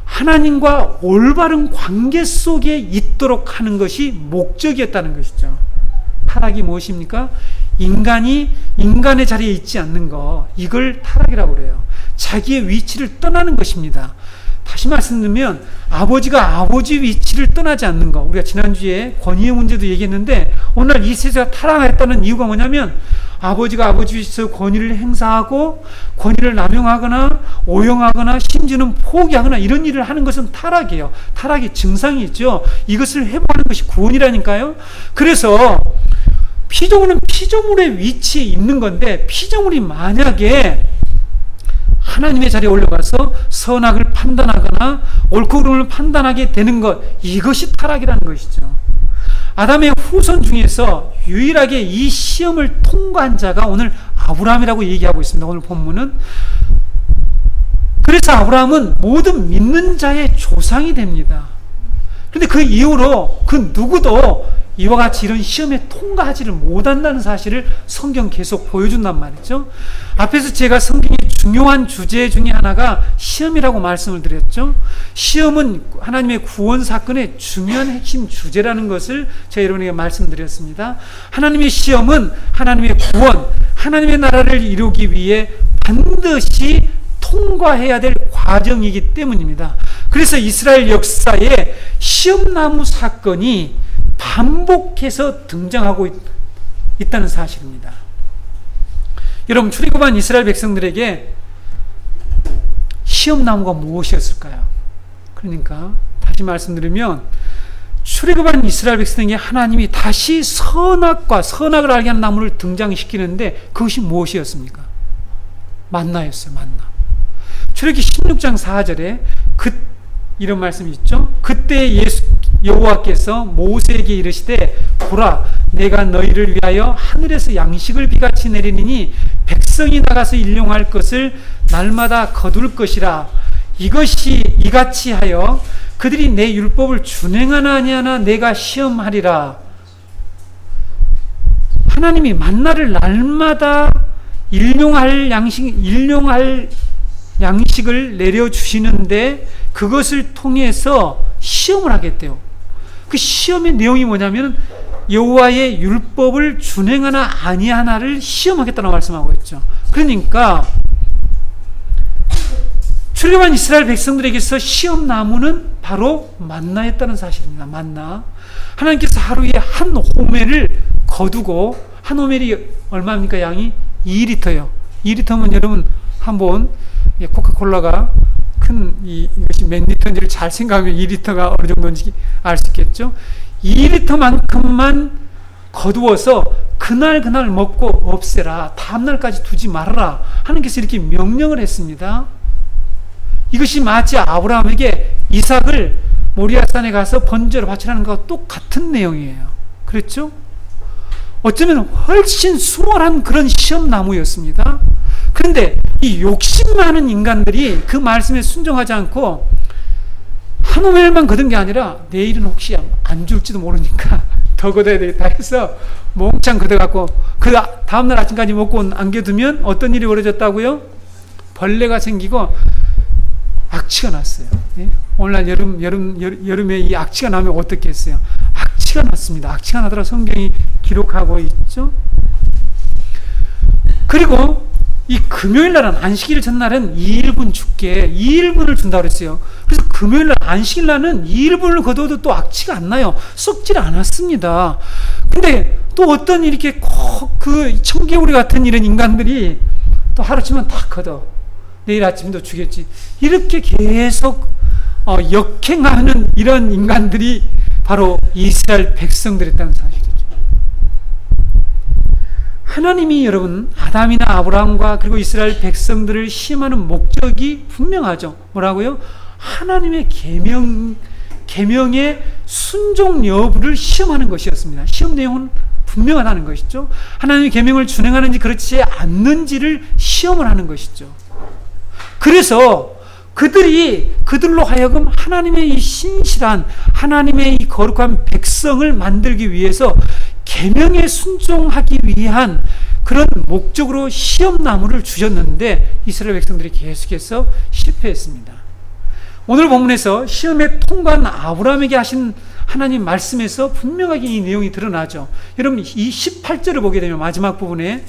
하나님과 올바른 관계 속에 있도록 하는 것이 목적이었다는 것이죠. 타락이 무엇입니까? 인간의 자리에 있지 않는 거, 이걸 타락이라고 그래요. 자기의 위치를 떠나는 것입니다. 다시 말씀드리면 아버지가 아버지 위치를 떠나지 않는 거, 우리가 지난주에 권위의 문제도 얘기했는데, 오늘 이 세대가 타락했다는 이유가 뭐냐면, 아버지가 아버지 위치에서 권위를 행사하고 권위를 남용하거나 오용하거나 심지어는 포기하거나 이런 일을 하는 것은 타락이에요. 타락의 증상이 있죠. 이것을 회복하는 것이 구원이라니까요. 그래서 피조물은 피조물의 위치에 있는 건데, 피조물이 만약에 하나님의 자리에 올라가서 선악을 판단하거나 옳고 그름을 판단하게 되는 것, 이것이 타락이라는 것이죠. 아담의 후손 중에서 유일하게 이 시험을 통과한 자가 오늘 아브라함이라고 얘기하고 있습니다. 오늘 본문은. 그래서 아브라함은 모든 믿는 자의 조상이 됩니다. 그런데 그 이후로 그 누구도 이와 같이 이런 시험에 통과하지를 못한다는 사실을 성경 계속 보여준단 말이죠. 앞에서 제가 성경의 중요한 주제 중에 하나가 시험이라고 말씀을 드렸죠. 시험은 하나님의 구원 사건의 중요한 핵심 주제라는 것을 제가 여러분에게 말씀드렸습니다. 하나님의 시험은 하나님의 구원, 하나님의 나라를 이루기 위해 반드시 통과해야 될 과정이기 때문입니다. 그래서 이스라엘 역사에 시험나무 사건이 반복해서 등장하고 있다는 사실입니다. 여러분, 출애굽한 이스라엘 백성들에게 시험나무가 무엇이었을까요? 그러니까 다시 말씀드리면, 출애굽한 이스라엘 백성에게 하나님이 다시 선악을 알게 하는 나무를 등장시키는데, 그것이 무엇이었습니까? 만나였어요. 만나. 출애굽기 16장 4절에 이런 말씀이 있죠. 그때 여호와께서 모세에게 이르시되, 보라, 내가 너희를 위하여 하늘에서 양식을 비같이 내리니 백성이 나가서 일용할 것을 날마다 거둘 것이라. 이같이 하여 그들이 내 율법을 준행하나 아니하나 내가 시험하리라. 하나님이 만나를 날마다 일용할 양식을 내려주시는데 그것을 통해서 시험을 하겠대요. 그 시험의 내용이 뭐냐면 여호와의 율법을 준행하나 아니하나를 시험하겠다고 말씀하고 있죠. 그러니까 출애굽한 이스라엘 백성들에게서 시험 나무는 바로 만나였다는 사실입니다. 만나. 하나님께서 하루에 한 호멜을 거두고, 한 호멜이 얼마입니까? 양이 2리터요. 2리터면 여러분 한번 코카콜라가 큰 이것이 몇 리터인지를 잘 생각하면 2리터가 어느 정도인지 알 수 있겠죠. 2리터만큼만 거두어서 그날 먹고 없애라. 다음날까지 두지 말아라. 하나님께서 이렇게 명령을 했습니다. 이것이 마치 아브라함에게 이삭을 모리아산에 가서 번제로 바치라는 것과 똑같은 내용이에요. 그렇죠? 어쩌면 훨씬 수월한 그런 시험나무였습니다. 그런데 이 욕심 많은 인간들이 그 말씀에 순종하지 않고 한 호멜만 거둔 게 아니라 내일은 혹시 안 줄지도 모르니까 더 걷어야 되겠다 해서 몽창 걷어갖고 그 다음날 아침까지 먹고 안겨두면 어떤 일이 벌어졌다고요? 벌레가 생기고 악취가 났어요. 예? 오늘날 여름에 이 악취가 나면 어떻겠어요? 악취가 났습니다. 악취가 나더라 성경이 기록하고 있죠. 그리고 이 금요일날은 안식일 전날은 2일분 죽게 2일분을 준다고 그랬어요. 그래서 금요일날 안식일날은 2일분을 거둬도 또 악취가 안 나요. 썩질 않았습니다. 근데 또 어떤 이렇게 그 청개구리 같은 이런 인간들이 또 하루치면 다 걷어. 내일 아침도 주겠지. 이렇게 계속 역행하는 이런 인간들이 바로 이스라엘 백성들이었다는 사실이죠. 하나님이 여러분 아담이나 아브라함과 그리고 이스라엘 백성들을 시험하는 목적이 분명하죠. 뭐라고요? 하나님의 계명의 순종 여부를 시험하는 것이었습니다. 시험 내용은 분명하다는 것이죠. 하나님의 계명을 준행하는지 그렇지 않는지를 시험을 하는 것이죠. 그래서 그들로 하여금 하나님의 이 신실한 하나님의 이 거룩한 백성을 만들기 위해서 계명에 순종하기 위한 그런 목적으로 시험나무를 주셨는데 이스라엘 백성들이 계속해서 실패했습니다. 오늘 본문에서 시험에 통과한 아브라함에게 하신 하나님 말씀에서 분명하게 이 내용이 드러나죠. 여러분 이 18절을 보게 되면 마지막 부분에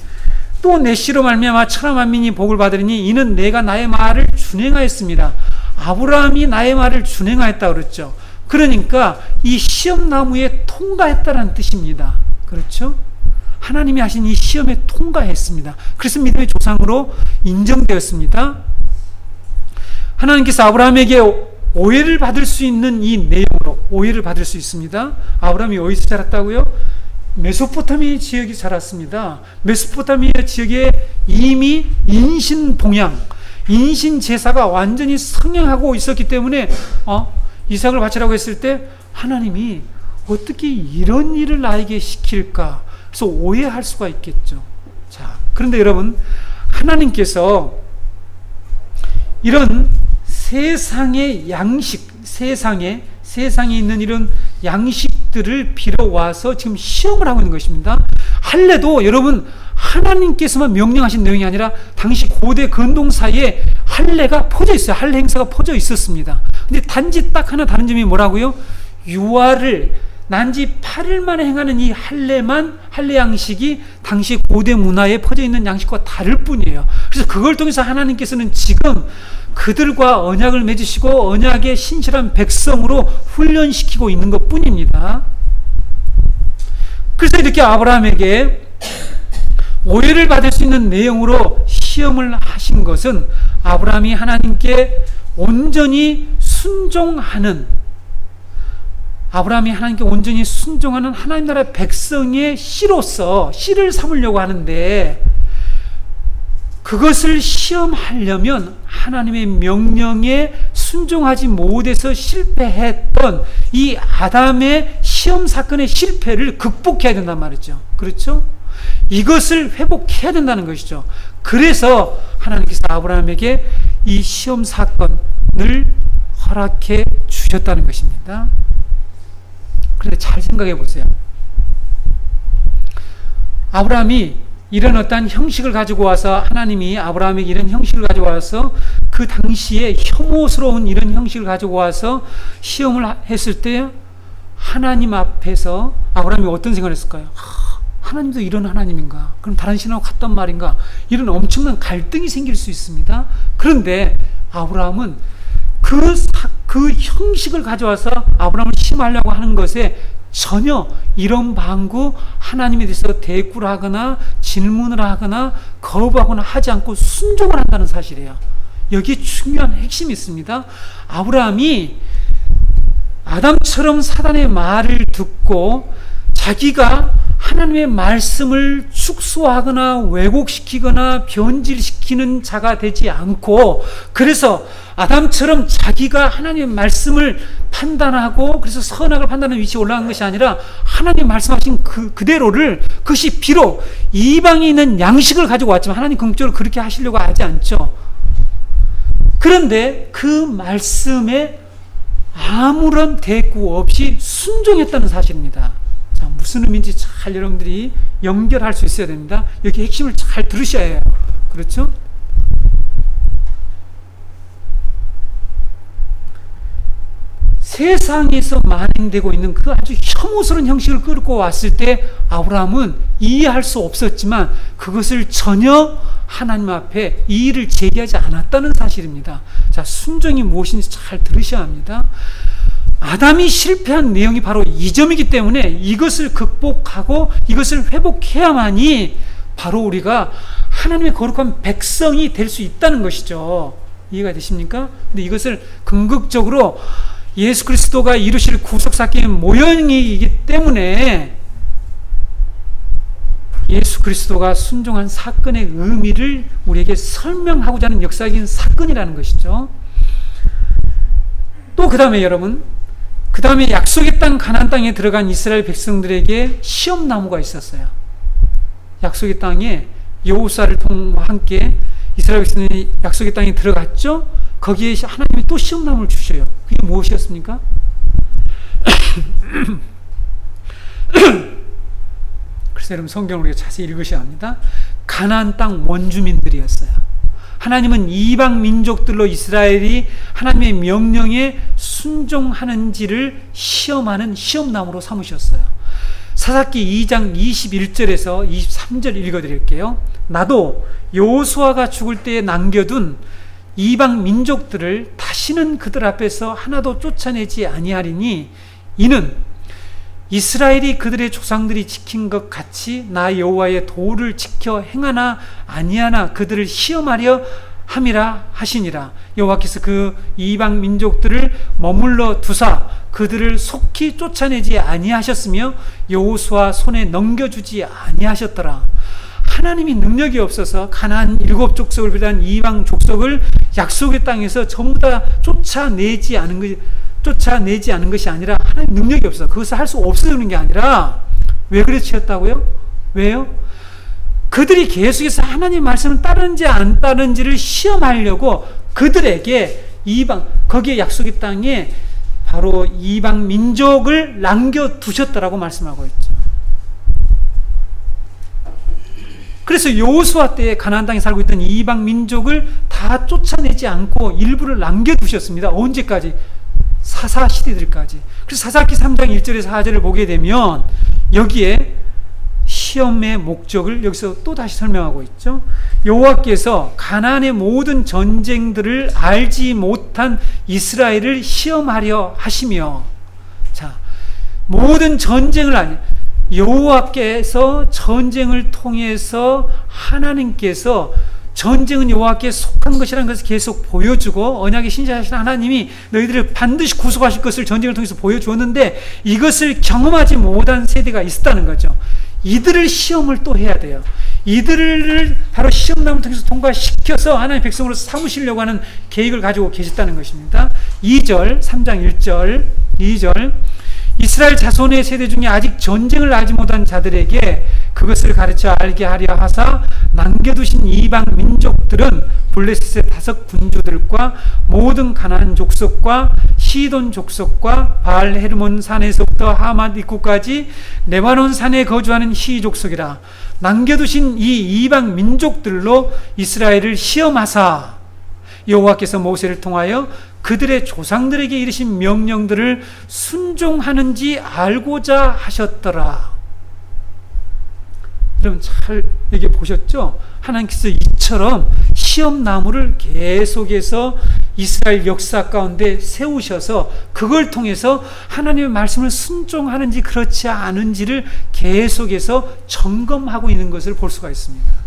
또 내 씨로 말미암아 천하 만민이 복을 받으리니 이는 내가 나의 말을 준행하였습니다. 아브라함이 나의 말을 준행하였다고 그랬죠. 그러니까 이 시험나무에 통과했다는 뜻입니다. 그렇죠? 하나님이 하신 이 시험에 통과했습니다. 그래서 믿음의 조상으로 인정되었습니다. 하나님께서 아브라함에게 오해를 받을 수 있는 이 내용으로 오해를 받을 수 있습니다. 아브라함이 어디서 자랐다고요? 메소포타미아 지역이 자랐습니다. 메소포타미아 지역에 이미 인신봉양, 인신제사가 완전히 성행하고 있었기 때문에 이삭을 바치라고 했을 때 하나님이 어떻게 이런 일을 나에게 시킬까? 그래서 오해할 수가 있겠죠. 자, 그런데 여러분 하나님께서 이런 세상의 양식, 세상에 있는 이런 양식들을 빌어와서 지금 시험을 하고 있는 것입니다. 할례도 여러분 하나님께서만 명령하신 내용이 아니라 당시 고대 근동사에 할례가 퍼져 있어요. 할례 행사가 퍼져 있었습니다. 근데 단지 딱 하나 다른 점이 뭐라고요? 유아를 난지 8일 만에 행하는 이 할례 양식이 당시 고대 문화에 퍼져 있는 양식과 다를 뿐이에요. 그래서 그걸 통해서 하나님께서는 지금 그들과 언약을 맺으시고 언약의 신실한 백성으로 훈련시키고 있는 것 뿐입니다. 그래서 이렇게 아브라함에게 오해를 받을 수 있는 내용으로 시험을 하신 것은 아브라함이 하나님께 온전히 순종하는 하나님 나라 백성의 씨를 삼으려고 하는데 그것을 시험하려면 하나님의 명령에 순종하지 못해서 실패했던 이 아담의 시험 사건의 실패를 극복해야 된단 말이죠. 그렇죠? 이것을 회복해야 된다는 것이죠. 그래서 하나님께서 아브라함에게 이 시험 사건을 허락해 주셨다는 것입니다. 그런데 잘 생각해 보세요. 아브라함이 이런 어떤 형식을 가지고 와서 하나님이 아브라함에게 이런 형식을 가지고 와서 그 당시에 혐오스러운 이런 형식을 가지고 와서 시험을 했을 때 하나님 앞에서 아브라함이 어떤 생각을 했을까요? 하나님도 이런 하나님인가? 그럼 다른 신하고 같단 말인가? 이런 엄청난 갈등이 생길 수 있습니다. 그런데 아브라함은 그 형식을 가져와서 아브라함을 시험하려고 하는 것에 전혀 이런 방구 하나님에 대해서 대꾸를 하거나 질문을 하거나 거부하거나 하지 않고 순종을 한다는 사실이에요. 여기에 중요한 핵심이 있습니다. 아브라함이 아담처럼 사단의 말을 듣고 자기가 하나님의 말씀을 축소하거나 왜곡시키거나 변질시키는 자가 되지 않고, 그래서 아담처럼 자기가 하나님의 말씀을 판단하고 그래서 선악을 판단하는 위치에 올라간 것이 아니라 하나님 말씀하신 그대로를, 그것이 비록 이방에 있는 양식을 가지고 왔지만 하나님 궁극적으로 그렇게 하시려고 하지 않죠. 그런데 그 말씀에 아무런 대꾸 없이 순종했다는 사실입니다. 자, 무슨 의미인지 잘 여러분들이 연결할 수 있어야 됩니다. 여기 핵심을 잘 들으셔야 해요. 그렇죠? 세상에서 만행되고 있는 그 아주 혐오스러운 형식을 끌고 왔을 때 아브라함은 이해할 수 없었지만 그것을 전혀 하나님 앞에 이의를 제기하지 않았다는 사실입니다. 자, 순종이 무엇인지 잘 들으셔야 합니다. 아담이 실패한 내용이 바로 이 점이기 때문에 이것을 극복하고 이것을 회복해야만이 바로 우리가 하나님의 거룩한 백성이 될 수 있다는 것이죠. 이해가 되십니까? 근데 이것을 궁극적으로 예수 그리스도가 이루실 구속사건의 모형이기 때문에 예수 그리스도가 순종한 사건의 의미를 우리에게 설명하고자 하는 역사적인 사건이라는 것이죠. 또 그 다음에 여러분, 그 다음에 약속의 땅 가나안 땅에 들어간 이스라엘 백성들에게 시험나무가 있었어요. 약속의 땅에 여호수아를 통과 함께 이스라엘 백성들이 약속의 땅에 들어갔죠. 거기에 하나님이 또 시험나무를 주셔요. 그게 무엇이었습니까? 그래서 여러분 성경을 우리가 자세히 읽으셔야 합니다. 가나안 땅 원주민들이었어요. 하나님은 이방 민족들로 이스라엘이 하나님의 명령에 순종하는지를 시험하는 시험나무로 삼으셨어요. 사사기 2장 21절에서 23절 읽어드릴게요. 나도 여호수아가 죽을 때에 남겨둔 이방 민족들을 다시는 그들 앞에서 하나도 쫓아내지 아니하리니 이는 이스라엘이 그들의 조상들이 지킨 것 같이 나 여호와의 도를 지켜 행하나 아니하나 그들을 시험하려 함이라 하시니라. 여호와께서 그 이방 민족들을 머물러 두사 그들을 속히 쫓아내지 아니하셨으며 여호수아 손에 넘겨주지 아니하셨더라. 하나님이 능력이 없어서 가나안 7족속을 비롯한 이방 족속을 약속의 땅에서 전부 다 쫓아내지 않은 것이 아니라 하나님 능력이 없어. 그것을 할 수 없어서 그런 게 아니라 왜 그랬다고요? 왜요? 그들이 계속해서 하나님 말씀을 따르는지 안 따르는지를 시험하려고 그들에게 거기에 약속의 땅에 바로 이방 민족을 남겨두셨다라고 말씀하고 있죠. 그래서 여호수아 때에 가나안 땅에 살고 있던 이방 민족을 다 쫓아내지 않고 일부를 남겨두셨습니다. 언제까지? 사사 시대들까지. 그래서 사사기 3장 1절에서 4절을 보게 되면 여기에 시험의 목적을 여기서 또 다시 설명하고 있죠. 여호와께서 가나안의 모든 전쟁들을 알지 못한 이스라엘을 시험하려 하시며, 자, 모든 전쟁을 여호와께서 전쟁을 통해서 하나님께서 전쟁은 여호와께 속한 것이라는 것을 계속 보여주고 언약의 신실하신 하나님이 너희들을 반드시 구속하실 것을 전쟁을 통해서 보여주었는데 이것을 경험하지 못한 세대가 있었다는 거죠. 이들을 시험을 또 해야 돼요. 이들을 바로 시험남을 통해서 통과시켜서 하나님의 백성으로 삼으시려고 하는 계획을 가지고 계셨다는 것입니다. 2절, 3장 1절, 2절 이스라엘 자손의 세대 중에 아직 전쟁을 알지 못한 자들에게 그것을 가르쳐 알게 하려 하사 남겨두신 이방 민족들은 블레셋의 5 군주들과 모든 가나안 족속과 시돈 족속과 바알 헤르몬 산에서부터 하맛 입구까지 레바논 산에 거주하는 시 족속이라. 남겨두신 이 이방 민족들로 이스라엘을 시험하사 여호와께서 모세를 통하여 그들의 조상들에게 이르신 명령들을 순종하는지 알고자 하셨더라. 여러분 잘 여기 보셨죠? 하나님께서 이처럼 시험나무를 계속해서 이스라엘 역사 가운데 세우셔서 그걸 통해서 하나님의 말씀을 순종하는지 그렇지 않은지를 계속해서 점검하고 있는 것을 볼 수가 있습니다.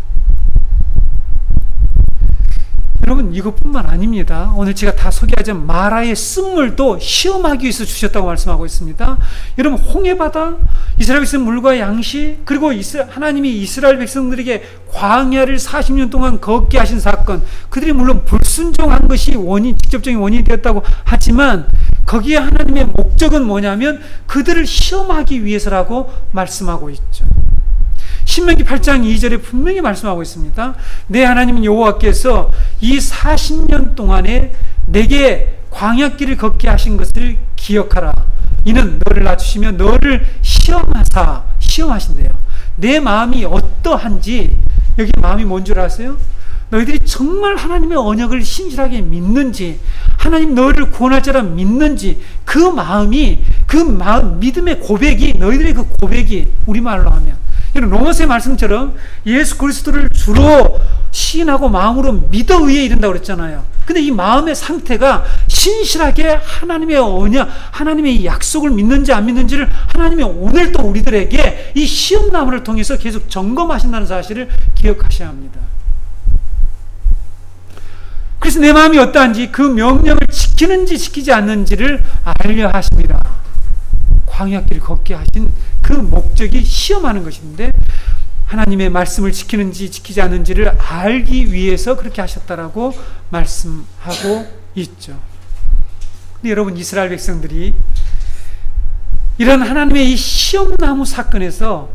여러분 이것뿐만 아닙니다. 오늘 제가 다 소개하자면 마라의 쓴물도 시험하기 위해서 주셨다고 말씀하고 있습니다. 여러분 홍해바다, 이스라엘 백성 물과 양식, 그리고 하나님이 이스라엘 백성들에게 광야를 40년 동안 걷게 하신 사건, 그들이 물론 불순종한 것이 직접적인 원인이 되었다고 하지만 거기에 하나님의 목적은 뭐냐면 그들을 시험하기 위해서라고 말씀하고 있죠. 신명기 8장 2절에 분명히 말씀하고 있습니다. 내 하나님 여호와께서 이 40년 동안에 내게 광야길을 걷게 하신 것을 기억하라. 이는 너를 낮추시며 너를 시험하신대요. 내 마음이 어떠한지, 여기 마음이 뭔 줄 아세요? 너희들이 정말 하나님의 언약을 신실하게 믿는지, 하나님 너희를 구원할 자라 믿는지, 그 마음, 믿음의 고백이, 너희들의 그 고백이, 우리말로 하면 로마서의 말씀처럼 예수 그리스도를 주로 시인하고 마음으로 믿어 의에 이른다고 그랬잖아요. 근데 이 마음의 상태가 신실하게 하나님의 언약, 하나님의 약속을 믿는지 안 믿는지를 하나님이 오늘 또 우리들에게 이 시험나무를 통해서 계속 점검하신다는 사실을 기억하셔야 합니다. 그래서 내 마음이 어떠한지 그 명령을 지키는지 지키지 않는지를 알려 하십니다. 광야길을 걷게 하신 그 목적이 시험하는 것인데 하나님의 말씀을 지키는지 지키지 않는지를 알기 위해서 그렇게 하셨다라고 말씀하고 있죠. 근데 여러분 이스라엘 백성들이 이런 하나님의 이 시험나무 사건에서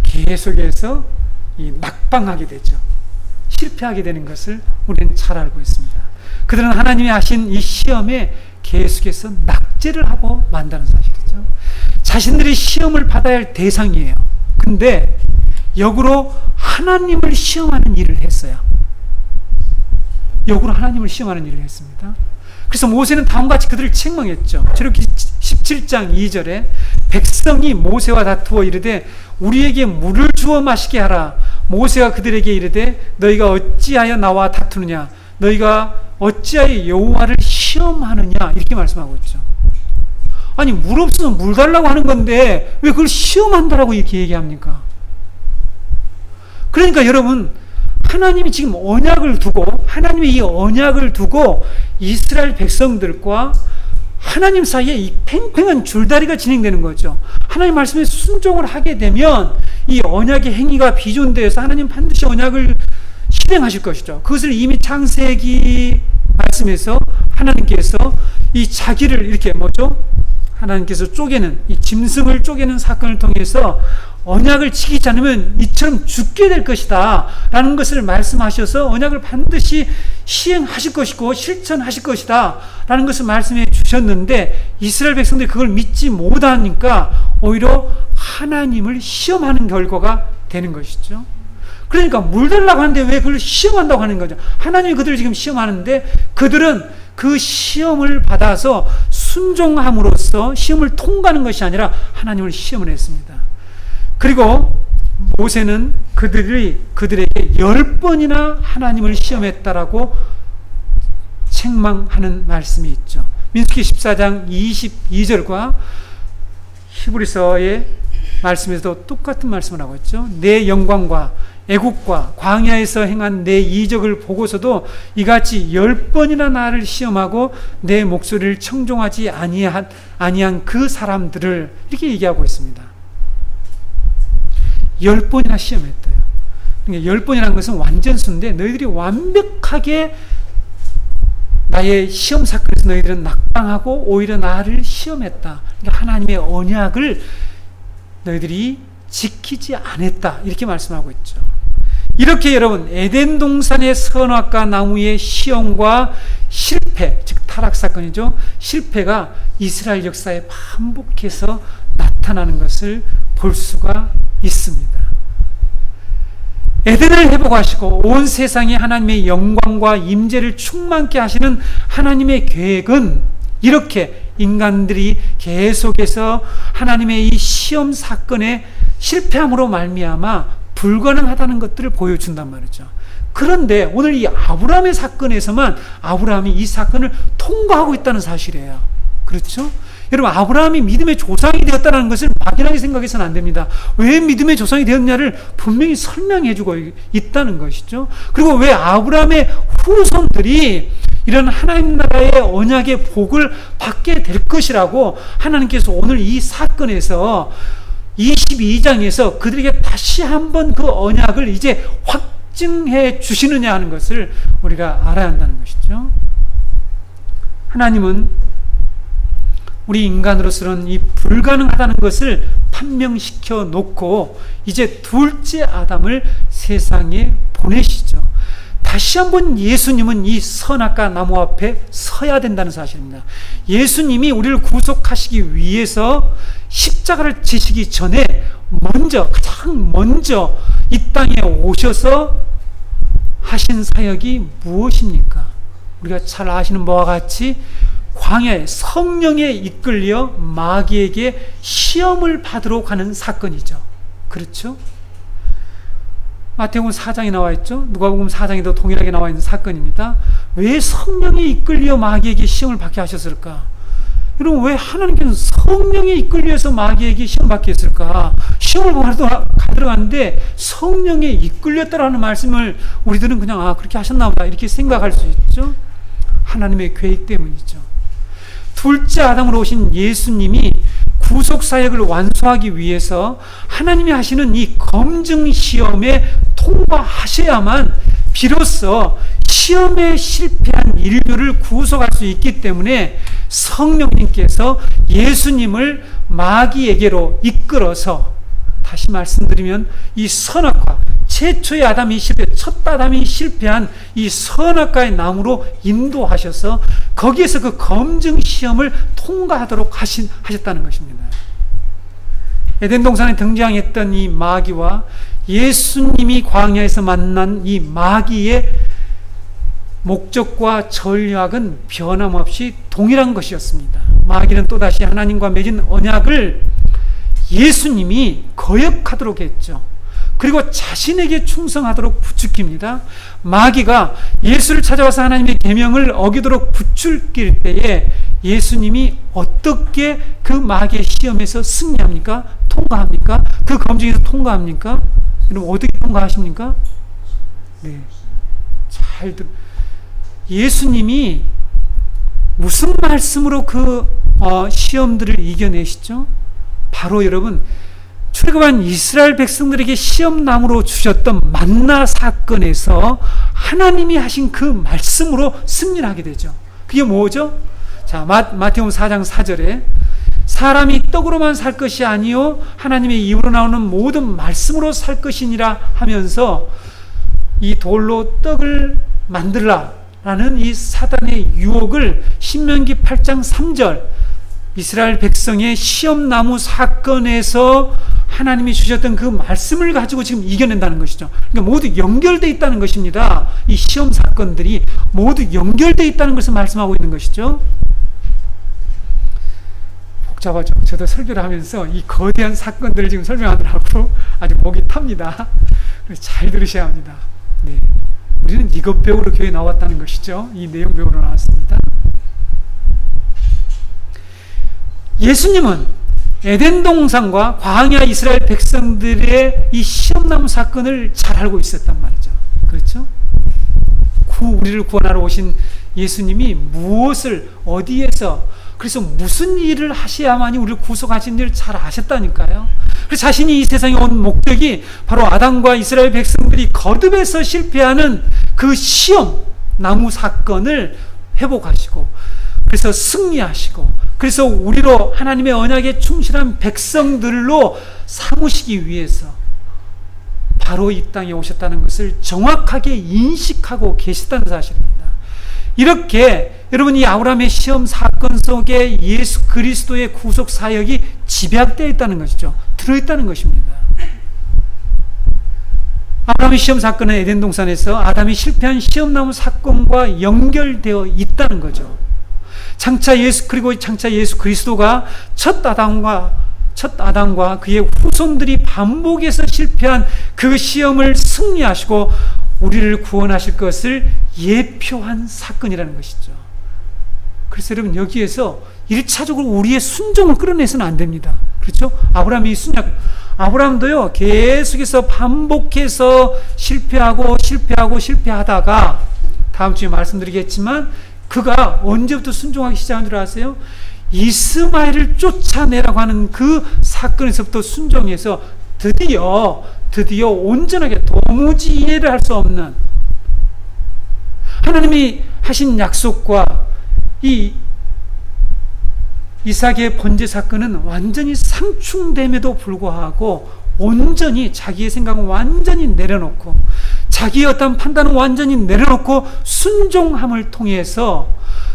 계속해서 낙방하게 되죠. 실패하게 되는 것을 우리는 잘 알고 있습니다. 그들은 하나님이 하신 이 시험에 계속해서 낙제를 하고 만다는 사실이죠. 자신들이 시험을 받아야 할 대상이에요. 근데 역으로 하나님을 시험하는 일을 했어요. 역으로 하나님을 시험하는 일을 했습니다. 그래서 모세는 다음과 같이 그들을 책망했죠. 출애굽기 17장 2절에 백성이 모세와 다투어 이르되 우리에게 물을 주어 마시게 하라. 모세가 그들에게 이르되 너희가 어찌하여 나와 다투느냐, 너희가 어찌하여 여호와를 시험하느냐, 이렇게 말씀하고 있죠. 아니 물 없으면 물 달라고 하는 건데 왜 그걸 시험한다라고 이렇게 얘기합니까? 그러니까 여러분 하나님이 지금 하나님의 이 언약을 두고 이스라엘 백성들과 하나님 사이에 이 팽팽한 줄다리가 진행되는 거죠. 하나님 말씀에 순종을 하게 되면 이 언약의 행위가 비존되어서 하나님 반드시 언약을 실행하실 것이죠. 그것을 이미 창세기 말씀에서 하나님께서 이 자기를 이렇게 하나님께서 쪼개는, 이 짐승을 쪼개는 사건을 통해서 언약을 지키지 않으면 이처럼 죽게 될 것이다 라는 것을 말씀하셔서 언약을 반드시 시행하실 것이고 실천하실 것이다 라는 것을 말씀해 주셨는데 이스라엘 백성들이 그걸 믿지 못하니까 오히려 하나님을 시험하는 결과가 되는 것이죠. 그러니까 물 달라고 하는데 왜 그걸 시험한다고 하는 거죠. 하나님이 그들을 지금 시험하는데 그들은 그 시험을 받아서 순종함으로써 시험을 통과하는 것이 아니라 하나님을 시험을 했습니다. 그리고 모세는 그들에게 10번이나 하나님을 시험했다라고 책망하는 말씀이 있죠. 민수기 14장 22절과 히브리서의 말씀에서도 똑같은 말씀을 하고 있죠. 내 영광과 애국과 광야에서 행한 내 이적을 보고서도 이같이 10번이나 나를 시험하고 내 목소리를 청종하지 아니한 그 사람들을, 이렇게 얘기하고 있습니다. 10번이나 시험했대요. 그러니까 10번이라는 것은 완전수인데 너희들이 완벽하게 나의 시험 사건에서 너희들은 낙방하고 오히려 나를 시험했다. 그러니까 하나님의 언약을 너희들이 지키지 않았다, 이렇게 말씀하고 있죠. 이렇게 여러분 에덴 동산의 선악과 나무의 시험과 실패, 즉 타락 사건이죠. 실패가 이스라엘 역사에 반복해서 나타나는 것을 볼 수가 있습니다. 에덴을 회복하시고 온 세상에 하나님의 영광과 임재를 충만케 하시는 하나님의 계획은 이렇게 인간들이 계속해서 하나님의 이 시험 사건에 실패함으로 말미암아 불가능하다는 것들을 보여준단 말이죠. 그런데 오늘 이 아브라함의 사건에서만 아브라함이 이 사건을 통과하고 있다는 사실이에요. 그렇죠? 여러분, 아브라함이 믿음의 조상이 되었다는 것을 막연하게 생각해서는 안 됩니다. 왜 믿음의 조상이 되었냐를 분명히 설명해 주고 있다는 것이죠. 그리고 왜 아브라함의 후손들이 이런 하나님 나라의 언약의 복을 받게 될 것이라고 하나님께서 오늘 이 사건에서 22장에서 그들에게 다시 한번 그 언약을 이제 확증해 주시느냐 하는 것을 우리가 알아야 한다는 것이죠. 하나님은 우리 인간으로서는 이 불가능하다는 것을 판명시켜 놓고 이제 둘째 아담을 세상에 보내시죠. 다시 한번 예수님은 이 선악과 나무 앞에 서야 된다는 사실입니다. 예수님이 우리를 구속하시기 위해서 십자가를 지시기 전에 가장 먼저 이 땅에 오셔서 하신 사역이 무엇입니까? 우리가 잘 아시는 바와 같이 광야에 성령에 이끌려 마귀에게 시험을 받으러 가는 사건이죠. 그렇죠? 마태복음 4장에 나와 있죠. 누가복음 4장에도 동일하게 나와 있는 사건입니다. 왜 성령에 이끌려 마귀에게 시험을 받게 하셨을까? 여러분, 왜 하나님께서 성령에 이끌려서 마귀에게 시험 받게 했을까? 시험을 받으러 갔는데 성령에 이끌렸다라는 말씀을 우리들은 그냥 그렇게 하셨나 보다 이렇게 생각할 수 있죠. 하나님의 계획 때문이죠. 둘째 아담으로 오신 예수님이 구속사역을 완수하기 위해서 하나님이 하시는 이 검증 시험에 통과하셔야만 비로소 시험에 실패한 인류를 구속할 수 있기 때문에 성령님께서 예수님을 마귀에게로 이끌어서, 다시 말씀드리면 이 선악과, 최초의 아담이 첫 아담이 실패한 이 선악과의 나무로 인도하셔서 거기에서 그 검증 시험을 통과하도록 하셨다는 것입니다. 에덴 동산에 등장했던 이 마귀와 예수님이 광야에서 만난 이 마귀의 목적과 전략은 변함없이 동일한 것이었습니다. 마귀는 또다시 하나님과 맺은 언약을 예수님이 거역하도록 했죠. 그리고 자신에게 충성하도록 부추깁니다. 마귀가 예수를 찾아와서 하나님의 계명을 어기도록 부추길 때에 예수님이 어떻게 그 마귀의 시험에서 승리합니까? 통과합니까? 그 검증에서 통과합니까? 여러분, 어떻게 통과하십니까? 네, 잘 예수님이 무슨 말씀으로 그 시험들을 이겨내시죠? 바로 여러분, 출애굽한 이스라엘 백성들에게 시험나무로 주셨던 만나 사건에서 하나님이 하신 그 말씀으로 승리를 하게 되죠. 그게 뭐죠? 자, 마태복음 4장 4절에 사람이 떡으로만 살 것이 아니요 하나님의 입으로 나오는 모든 말씀으로 살 것이니라 하면서 이 돌로 떡을 만들라 라는 이 사단의 유혹을 신명기 8장 3절 이스라엘 백성의 시험나무 사건에서 하나님이 주셨던 그 말씀을 가지고 지금 이겨낸다는 것이죠. 그러니까 모두 연결되어 있다는 것입니다. 이 시험 사건들이 모두 연결되어 있다는 것을 말씀하고 있는 것이죠. 복잡하죠. 저도 설교를 하면서 이 거대한 사건들을 지금 설명하느라고 아주 목이 탑니다. 그래서 잘 들으셔야 합니다. 네. 우리는 이것 배우러 교회에 나왔다는 것이죠. 이 내용 배우러 나왔습니다. 예수님은 에덴 동산과 광야 이스라엘 백성들의 이 시험나무 사건을 잘 알고 있었단 말이죠. 그렇죠? 우리를 구원하러 오신 예수님이 무엇을 어디에서 그래서 무슨 일을 하셔야만이 우리를 구속하신 일을 잘 아셨다니까요. 그래서 자신이 이 세상에 온 목적이 바로 아담과 이스라엘 백성들이 거듭에서 실패하는 그 시험 나무 사건을 회복하시고 그래서 승리하시고 그래서 우리로 하나님의 언약에 충실한 백성들로 삼으시기 위해서 바로 이 땅에 오셨다는 것을 정확하게 인식하고 계시다는 사실입니다. 이렇게 여러분 이 아브라함의 시험 사건 속에 예수 그리스도의 구속 사역이 집약되어 있다는 것이죠. 들어있다는 것입니다. 아브라함의 시험 사건은 에덴 동산에서 아담이 실패한 시험나무 사건과 연결되어 있다는 거죠. 장차 예수 그리스도가 첫 아담과 그의 후손들이 반복해서 실패한 그 시험을 승리하시고 우리를 구원하실 것을 예표한 사건이라는 것이죠. 그래서 여러분, 여기에서 1차적으로 우리의 순종을 끌어내서는 안 됩니다. 그렇죠? 아브라함도요, 계속해서 반복해서 실패하다가, 다음 주에 말씀드리겠지만, 그가 언제부터 순종하기 시작한 줄 아세요? 이스마엘을 쫓아내라고 하는 그 사건에서부터 순종해서 드디어 온전하게 도무지 이해를 할 수 없는 하나님이 하신 약속과 이 이삭의 번제 사건은 완전히 상충됨에도 불구하고 온전히 자기의 생각은 완전히 내려놓고 자기의 어떤 판단은 완전히 내려놓고 순종함을 통해서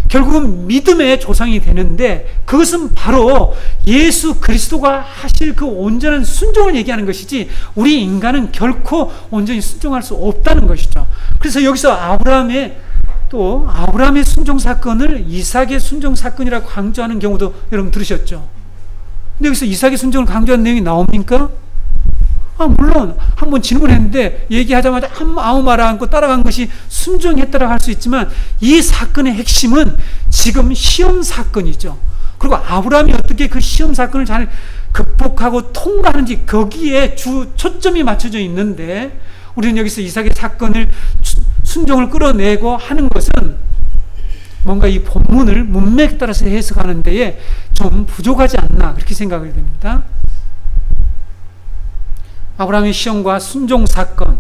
결국은 믿음의 조상이 되는데, 그것은 바로 예수 그리스도가 하실 그 온전한 순종을 얘기하는 것이지 우리 인간은 결코 온전히 순종할 수 없다는 것이죠. 그래서 여기서 아브라함의 순종 사건을 이삭의 순종 사건이라고 강조하는 경우도 여러분 들으셨죠? 근데 여기서 이삭의 순종을 강조하는 내용이 나옵니까? 물론 한번 질문했는데 얘기하자마자 아무 말 안 하고 따라간 것이 순종했다라고 할 수 있지만, 이 사건의 핵심은 지금 시험 사건이죠. 그리고 아브라함이 어떻게 그 시험 사건을 잘 극복하고 통과하는지 거기에 초점이 맞춰져 있는데, 우리는 여기서 이삭의 사건을 순종을 끌어내고 하는 것은 뭔가 이 본문을 문맥에 따라서 해석하는 데에 좀 부족하지 않나, 그렇게 생각이 됩니다. 아브라함의 시험과 순종 사건은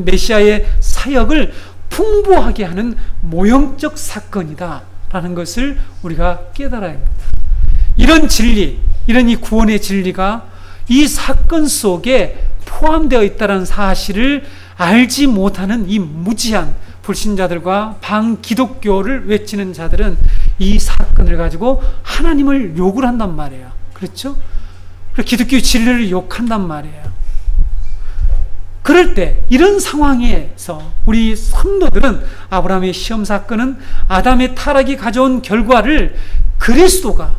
메시아의 사역을 풍부하게 하는 모형적 사건이다라는 것을 우리가 깨달아야 합니다. 이런 진리, 이런 이 구원의 진리가 이 사건 속에 포함되어 있다는 사실을 알지 못하는 이 무지한 불신자들과 반기독교를 외치는 자들은 이 사건을 가지고 하나님을 욕을 한단 말이에요. 그렇죠? 기독교 진리를 욕한단 말이에요. 그럴 때, 이런 상황에서 우리 성도들은 아브라함의 시험 사건은 아담의 타락이 가져온 결과를 그리스도가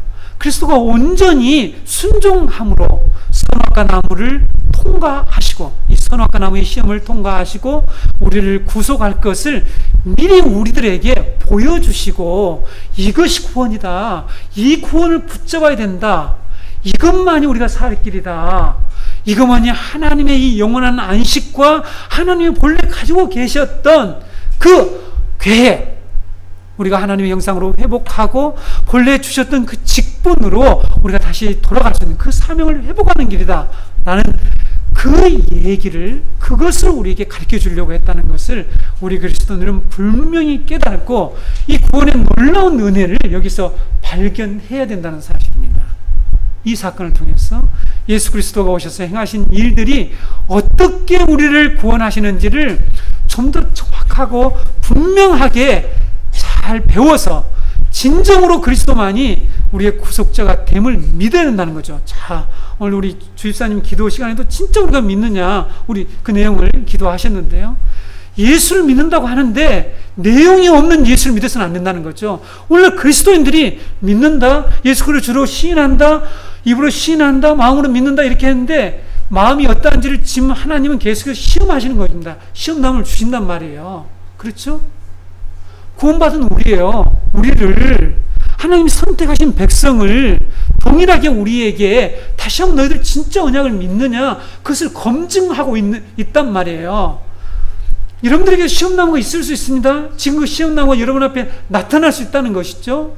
온전히 순종함으로 선악과 나무를 통과하시고, 이 선악과 나무의 시험을 통과하시고 우리를 구속할 것을 미리 우리들에게 보여주시고, 이것이 구원이다, 이 구원을 붙잡아야 된다, 이것만이 우리가 살 길이다, 이것만이 하나님의 이 영원한 안식과 하나님이 본래 가지고 계셨던 그 계획, 우리가 하나님의 형상으로 회복하고 본래 주셨던 그 직분으로 우리가 다시 돌아갈 수 있는 그 사명을 회복하는 길이다 라는 그 얘기를, 그것을 우리에게 가르쳐 주려고 했다는 것을 우리 그리스도인들은 분명히 깨닫고 이 구원의 놀라운 은혜를 여기서 발견해야 된다는 사실입니다. 이 사건을 통해서 예수 그리스도가 오셔서 행하신 일들이 어떻게 우리를 구원하시는지를 좀 더 정확하고 분명하게 잘 배워서 진정으로 그리스도만이 우리의 구속자가 됨을 믿어야 된다는 거죠. 자, 오늘 우리 주입사님 기도 시간에도 진짜 우리가 믿느냐, 우리 그 내용을 기도하셨는데요. 예수를 믿는다고 하는데 내용이 없는 예수를 믿어서는 안 된다는 거죠. 원래 그리스도인들이 믿는다, 예수 그리스도를 주로 시인한다, 입으로 시인한다, 마음으로 믿는다 이렇게 했는데 마음이 어떠한지를 지금 하나님은 계속해서 시험하시는 겁니다. 시험남을 주신단 말이에요. 그렇죠? 구원받은 우리를 하나님이 선택하신 백성을 동일하게 우리에게 다시 한번 너희들 진짜 언약을 믿느냐, 그것을 검증하고 있단 말이에요. 여러분들에게 시험나무가 있을 수 있습니다. 지금 그 시험나무가 여러분 앞에 나타날 수 있다는 것이죠.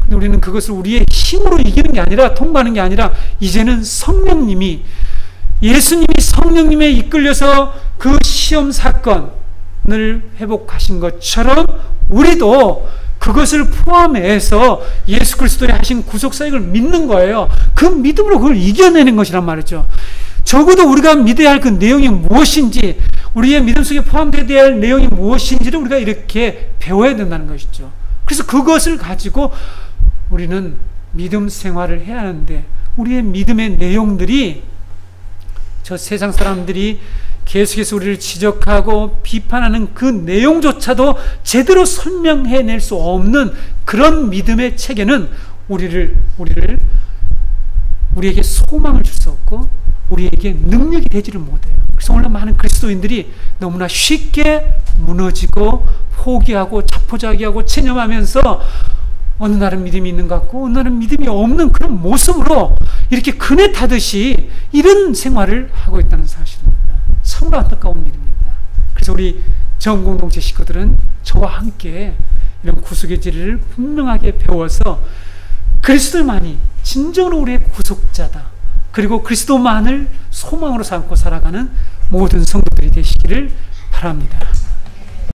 근데 우리는 그것을 우리의 힘으로 이기는 게 아니라, 통과하는 게 아니라, 이제는 성령님이, 예수님이 성령님에 이끌려서 그 시험 사건을 회복하신 것처럼 우리도 그것을 포함해서 예수 그리스도의 하신 구속 사역을 믿는 거예요. 그 믿음으로 그걸 이겨내는 것이란 말이죠. 적어도 우리가 믿어야 할 그 내용이 무엇인지, 우리의 믿음 속에 포함되어야 할 내용이 무엇인지를 우리가 이렇게 배워야 된다는 것이죠. 그래서 그것을 가지고 우리는 믿음 생활을 해야 하는데, 우리의 믿음의 내용들이 저 세상 사람들이 계속해서 우리를 지적하고 비판하는 그 내용조차도 제대로 설명해낼 수 없는 그런 믿음의 체계는 우리에게 소망을 줄 수 없고 우리에게 능력이 되지를 못해요. 그래서 오늘 많은 그리스도인들이 너무나 쉽게 무너지고 포기하고 자포자기하고 체념하면서 어느 날은 믿음이 있는 것 같고 어느 날은 믿음이 없는 그런 모습으로 이렇게 그네 타듯이 이런 생활을 하고 있다는 사실입니다. 참으로 안타까운 일입니다. 그래서 우리 전공동체 식구들은 저와 함께 이런 구속의 진리를 분명하게 배워서 그리스도만이 진정으로 우리의 구속자다. 그리고 그리스도만을 소망으로 삼고 살아가는 모든 성도들이 되시기를 바랍니다.